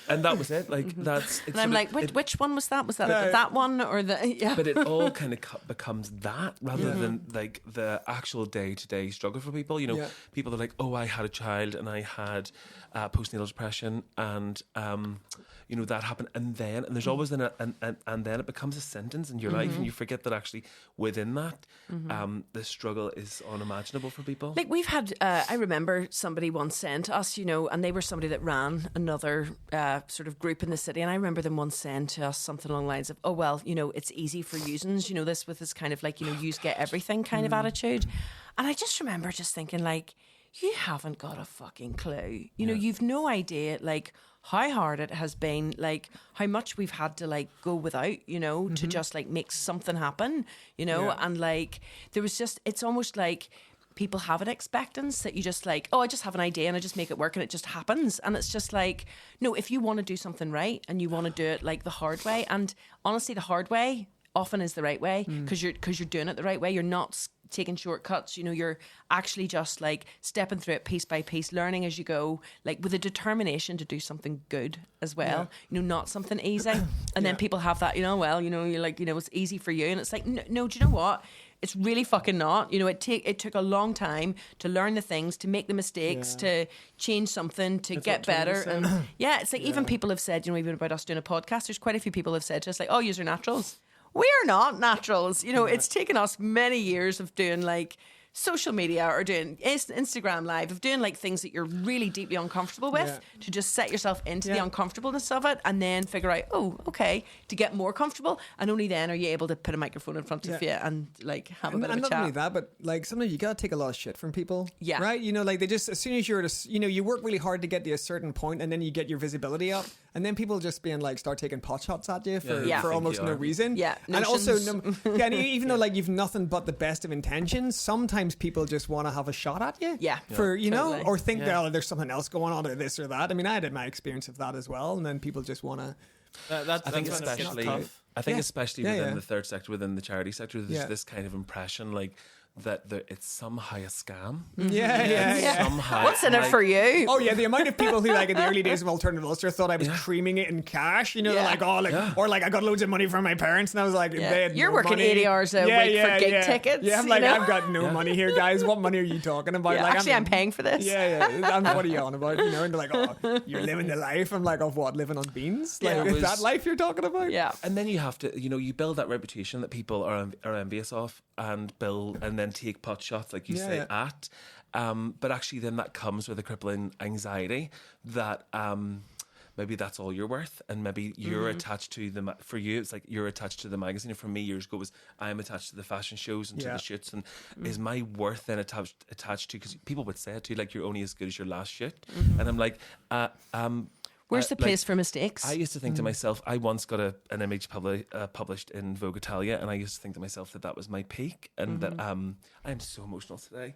and that was it. Like, that's. It's and I'm like, which one was that? Was that that one or the? Yeah. But it all kind of becomes that rather than like the actual day-to-day struggle for people. You know, people are like, oh, I had a child and I had postnatal depression, and you know, that happened, and there's always and then it becomes a sentence in your life, and you forget that actually within that the struggle is unimaginable for people. Like we've had, I remember somebody once saying to us, and they were somebody that ran another sort of group in the city, and I remember them once saying to us something along the lines of, oh, well, it's easy for users, this with this kind of like, use get everything kind of attitude. And I just remember just thinking like, you haven't got a fucking clue. You've no idea like how hard it has been, like how much we've had to like go without, to just like make something happen, and like there was just, it's almost like people have an expectance that you just like, oh, I just have an idea and I just make it work and it just happens. And it's just like, no, if you want to do something right and you want to do it like the hard way, and honestly, the hard way often is the right way because you're doing it the right way. You're not taking shortcuts, you're actually just like stepping through it piece by piece, learning as you go, like with a determination to do something good as well, not something easy. And then people have that, you're like, it's easy for you. And it's like, no, do you know what? It's really fucking not. It took a long time to learn the things, to make the mistakes, to change something, to get better. And it's like even people have said, even about us doing a podcast, there's quite a few people have said to us like, oh, you're naturals. We are not naturals. It's taken us many years of doing like social media or doing Instagram Live, of doing like things that you're really deeply uncomfortable with, to just set yourself into the uncomfortableness of it and then figure out, oh, okay, to get more comfortable. And only then are you able to put a microphone in front of you and like have a bit of a chat. And not only that, but like sometimes you gotta take a lot of shit from people. Yeah. Right? Like they just, as soon as you're at you work really hard to get to a certain point and then you get your visibility up. And then people just being like, start taking pot shots at you for almost no reason. Yeah. And also, and even though like you've nothing but the best of intentions, sometimes people just want to have a shot at you. Yeah. For, totally. Or think that, oh, there's something else going on or this or that. I mean, I had my experience of that as well. And then people just want to. I think especially within the third sector, within the charity sector, there's this kind of impression like, that it's somehow a scam. Somehow, what's in it for you? Oh yeah, the amount of people who like in the early days of Alternative Ulster thought I was creaming it in cash. Like or like I got loads of money from my parents, and I was like, they had you're working money. 80 hours a week for gig tickets. Yeah, I'm like, I've got no money here, guys. What money are you talking about? Like, actually, I'm paying for this. And what are you on about? And they're like, oh, you're living the life. I'm like, of what? Living on beans? Like, is that life you're talking about? Yeah. And then you have to, you build that reputation that people are envious of, and then take pot shots, like you say, at. But actually then that comes with a crippling anxiety that maybe that's all you're worth, and maybe you're attached to for you it's like you're attached to the magazine, and for me years ago was I'm attached to the fashion shows and to the shoots, and is my worth then attached to, because people would say it to you like you're only as good as your last shoot, and I'm like where's the place for mistakes? I used to think to myself, I once got an image published in Vogue Italia, and I used to think to myself that was my peak, and that I'm so emotional today.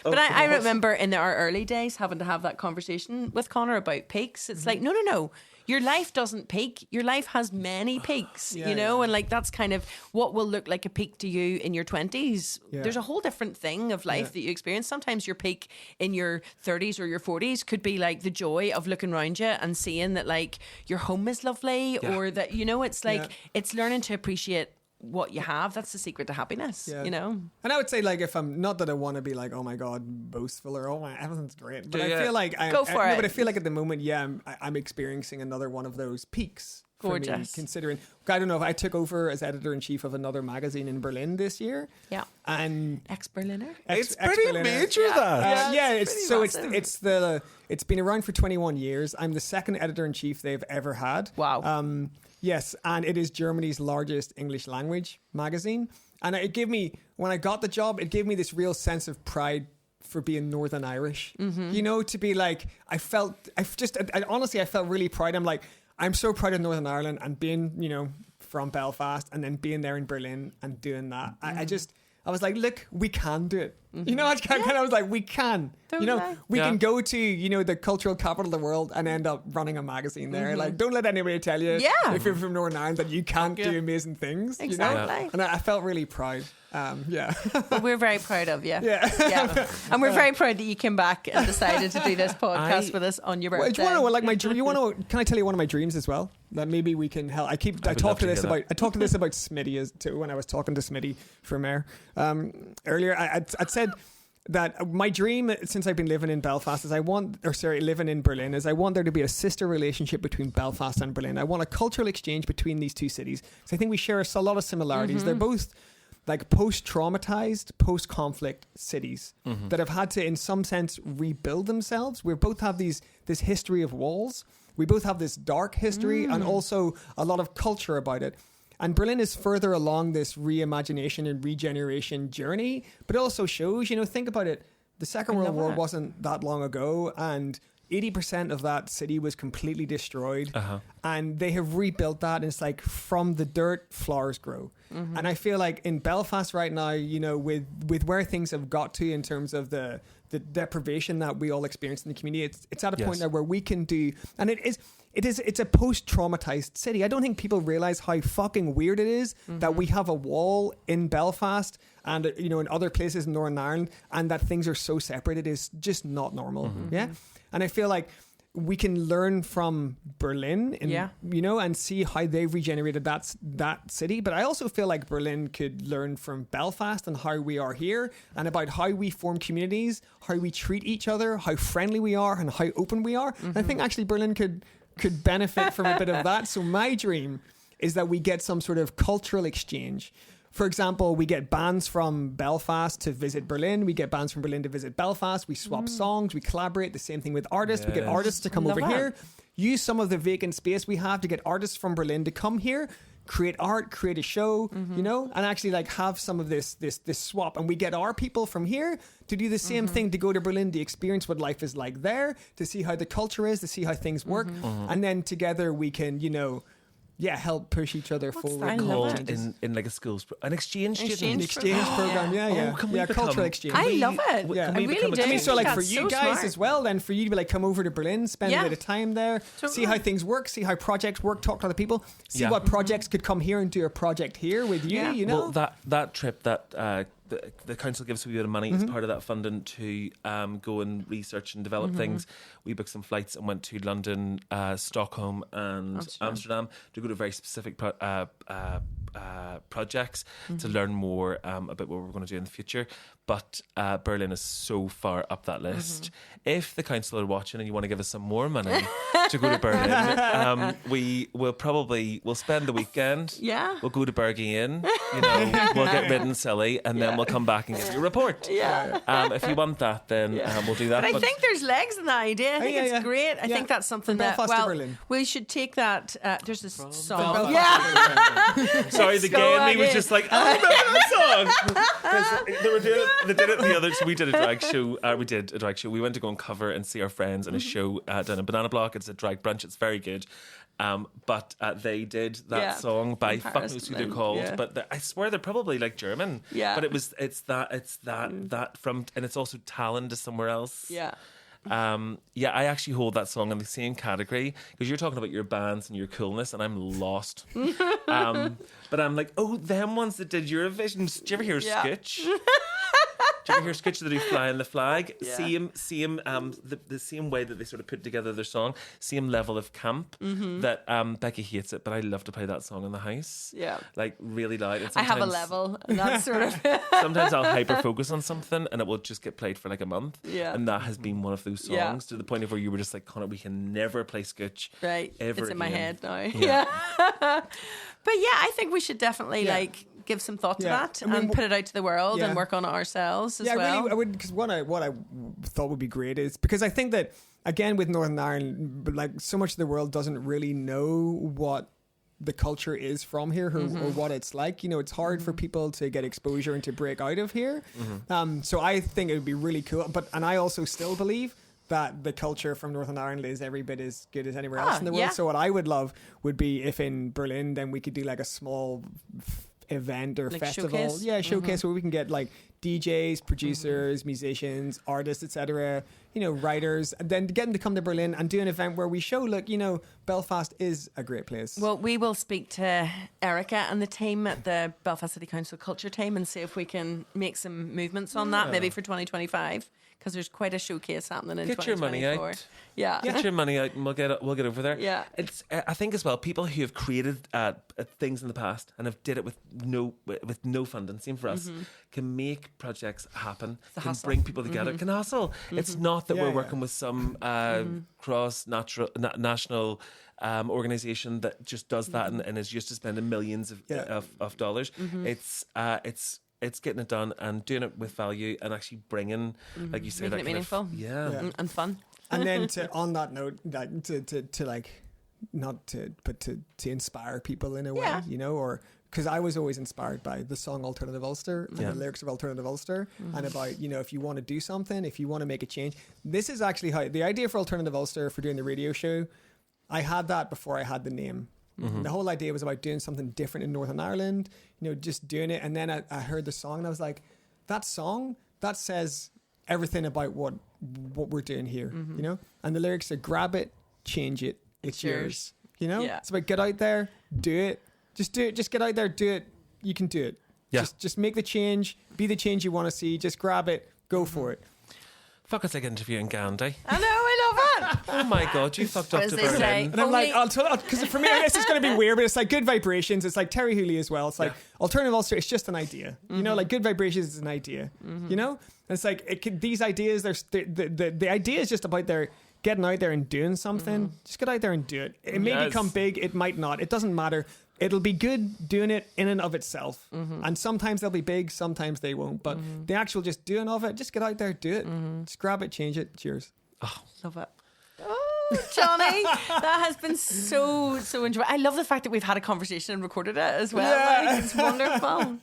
But I remember in our early days having to have that conversation with Connor about peaks. It's like, no. Your life doesn't peak. Your life has many peaks, and like that's kind of what will look like a peak to you in your 20s. Yeah. There's a whole different thing of life that you experience. Sometimes your peak in your 30s or your 40s could be like the joy of looking around you and seeing that like your home is lovely, or that, it's like it's learning to appreciate what you have. That's the secret to happiness, And I would say, like, if I'm not that I want to be like, oh my god, boastful, or everything's great, but I feel like but I feel like at the moment, I'm experiencing another one of those peaks. Gorgeous. Me, considering, I don't know, if I took over as editor-in-chief of another magazine in Berlin this year. Yeah. And EXBERLINER. It's pretty major, that. It's been around for 21 years. I'm the second editor-in-chief they've ever had. Wow. Yes, and it is Germany's largest English language magazine. And it gave me, when I got the job, it gave me this real sense of pride for being Northern Irish. To be like, I felt really proud. I'm like, I'm so proud of Northern Ireland and being, from Belfast and then being there in Berlin and doing that. I was like, look, we can do it. I was like, we can. We can go to, the cultural capital of the world and end up running a magazine there. Like, don't let anybody tell you if you're from Northern Ireland that you can't do amazing things. Exactly. And I felt really proud. But we're very proud of you. Yeah. And we're very proud that you came back and decided to do this podcast with us on your birthday. Do you want to know, like, can I tell you one of my dreams as well? That maybe we can help. I talked to this about Smitty too when I was talking to Smitty for mayor earlier. I'd said that my dream since I've been living in Belfast living in Berlin is I want there to be a sister relationship between Belfast and Berlin. I want a cultural exchange between these two cities because I think we share a lot of similarities. They're both like post-traumatized, post-conflict cities that have had to, in some sense, rebuild themselves. We both have this history of walls. We both have this dark history and also a lot of culture about it. And Berlin is further along this reimagination and regeneration journey, but it also shows, think about it, the Second World War wasn't that long ago, and 80% of that city was completely destroyed. And they have rebuilt that, and it's like from the dirt, flowers grow. And I feel like in Belfast right now, with where things have got to in terms of the deprivation that we all experience in the community, it's at a point now where we can do, and it's a post-traumatized city. I don't think people realize how fucking weird it is that we have a wall in Belfast and in other places in Northern Ireland, and that things are so separate. It is just not normal. Yeah, and I feel like we can learn from Berlin, and see how they've regenerated that city. But I also feel like Berlin could learn from Belfast and how we are here, and about how we form communities, how we treat each other, how friendly we are, and how open we are. And I think actually Berlin could benefit from a bit of that. So my dream is that we get some sort of cultural exchange. For example, we get bands from Belfast to visit Berlin. We get bands from Berlin to visit Belfast. We swap songs. We collaborate. The same thing with artists. We get artists to come over here. Use some of the vacant space we have to get artists from Berlin to come here, create art, create a show, and actually like have some of this swap. And we get our people from here to do the same thing, to go to Berlin, to experience what life is like there, to see how the culture is, to see how things work. And then together we can, help push each other forward. Called in like a schools an exchange program. Cultural exchange. I love it. Yeah. I really do. I mean, so like for you guys smart. as well, then for you to be like come over to Berlin, spend a bit of time there, see how things work, see how projects work, talk to other people, see what projects could come here and do a project here with you. Well, that trip that the council gives us a bit of money as part of that funding to go and research and develop things. We booked some flights and went to London, Stockholm and Amsterdam to go to very specific projects to learn more about what we're going to do in the future. But Berlin is so far up that list. If the council are watching and you want to give us some more money to go to Berlin, we'll spend the weekend. Yeah. We'll go to Berghain, we'll get rid and silly, and then we'll come back and give you a report. Yeah. If you want that, then we'll do that. But I think there's legs in that idea. I think it's great. I think that's something that, we should take that. There's this song. Sorry, the gay in me was just like, I remember that song. Because they did it the other. So we did a drag show. We went to go and cover and see our friends in a show down in Banana Block. It's a drag brunch. It's very good. But they did that song by fuck knows who they're called. But I swear they're probably like German. Yeah. But it's that from, and it's also Talon to somewhere else. Yeah. I actually hold that song in the same category because you're talking about your bands and your coolness, and I'm lost. But I'm like, them ones that did Eurovision. Did you ever hear Skitch? Did you ever hear Skitch that do Flying the Flag? Same, the same way that they sort of put together their song, same level of camp. That Becky hates it, but I love to play that song in the house. Yeah, like really loud. And I have a level, and that's sort of. Sometimes I'll hyper focus on something, and it will just get played for like a month. Yeah, and that has been one of those songs to the point of where you were just like, Connor, we can never play Skitch. Right, ever it's in again. my head now. Yeah. But I think we should definitely give some thought to that and put it out to the world and work on it ourselves as well. Really, I would, because what I thought would be great is, because I think that again with Northern Ireland, like so much of the world doesn't really know what the culture is from here or what it's like. It's hard for people to get exposure and to break out of here. So I think it would be really cool. And I also still believe that the culture from Northern Ireland is every bit as good as anywhere else in the world. So what I would love would be if in Berlin, then we could do like a small event or like festival, showcase where we can get like DJs, producers, musicians, artists, etc., writers, and then get them to come to Berlin and do an event where we show, look, Belfast is a great place. Well, we will speak to Erica and the team at the Belfast City Council Culture team and see if we can make some movements on that, maybe for 2025. because there's quite a showcase happening in Get your money 2024. out. Yeah. Get your money out, and we'll get over there. Yeah. It's I think as well, people who have created things in the past and have did it with no funding, same for us, can make projects happen, can hustle. bring people together, can hustle. It's not that we're working with some national organization that just does that and is used to spending millions of dollars. It's getting it done and doing it with value and actually bringing, like you say, Making it meaningful. And fun. And then on that note, like, to like, not to, but to inspire people in a way, you know, or because I was always inspired by the song Alternative Ulster and the lyrics of Alternative Ulster and about, you know, if you want to do something, if you want to make a change. This is actually how the idea for Alternative Ulster, for doing the radio show, I had that before I had the name. The whole idea was about doing something different in Northern Ireland, you know, just doing it. And then I heard the song and I was like, that song, that says everything about what we're doing here, you know? And the lyrics are grab it, change it, it's yours. You know? It's about get out there, do it. Just do it. Just get out there, do it. You can do it. Yeah. Just make the change, be the change you want to see. Just grab it, go for it. Fuck, it's like interviewing Gandhi. I know, I love it. Oh my God, you fucked up As to they Berlin. say. And I'm like, because for me, this is going to be weird, but it's like Good Vibrations. It's like Terry Hooley as well. It's like Alternative Ulster. It's just an idea, you know. Like Good Vibrations is an idea, you know. And it's like these ideas. The idea is just about getting out there and doing something. Just get out there and do it. It may become big. It might not. It doesn't matter. It'll be good doing it in and of itself. And sometimes they'll be big, sometimes they won't. But the actual just doing of it, just get out there, do it. Just grab it, change it. Cheers. Oh, Love it. Oh, Johnny, that has been so enjoyable. I love the fact that we've had a conversation and recorded it as well. Yeah. Like, it's wonderful.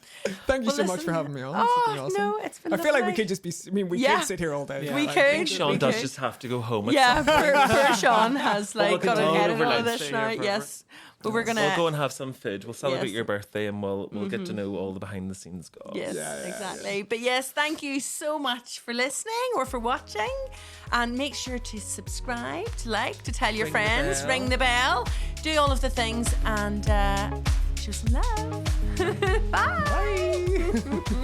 Tthank you so much listen, for having me on. It's been awesome. No, it's been I feel like we lovely. could just be. I mean, we could sit here all day. We Like, could. I think Seán we does could. just have to go home. At Yeah, some poor Seán has Well, like got we'll to continue edit over all lunch, this stay now. here forever. Yes, but we're gonna. We'll go and have some food. We'll celebrate Yes. your birthday and we'll get to know all the behind the scenes goss. Yes, Yeah. exactly. But yes, thank you so much for listening or for watching. And make sure to subscribe, to like, to tell your Ring the friends, bell. ring the bell, do all of the things, and show some love. Bye. Bye.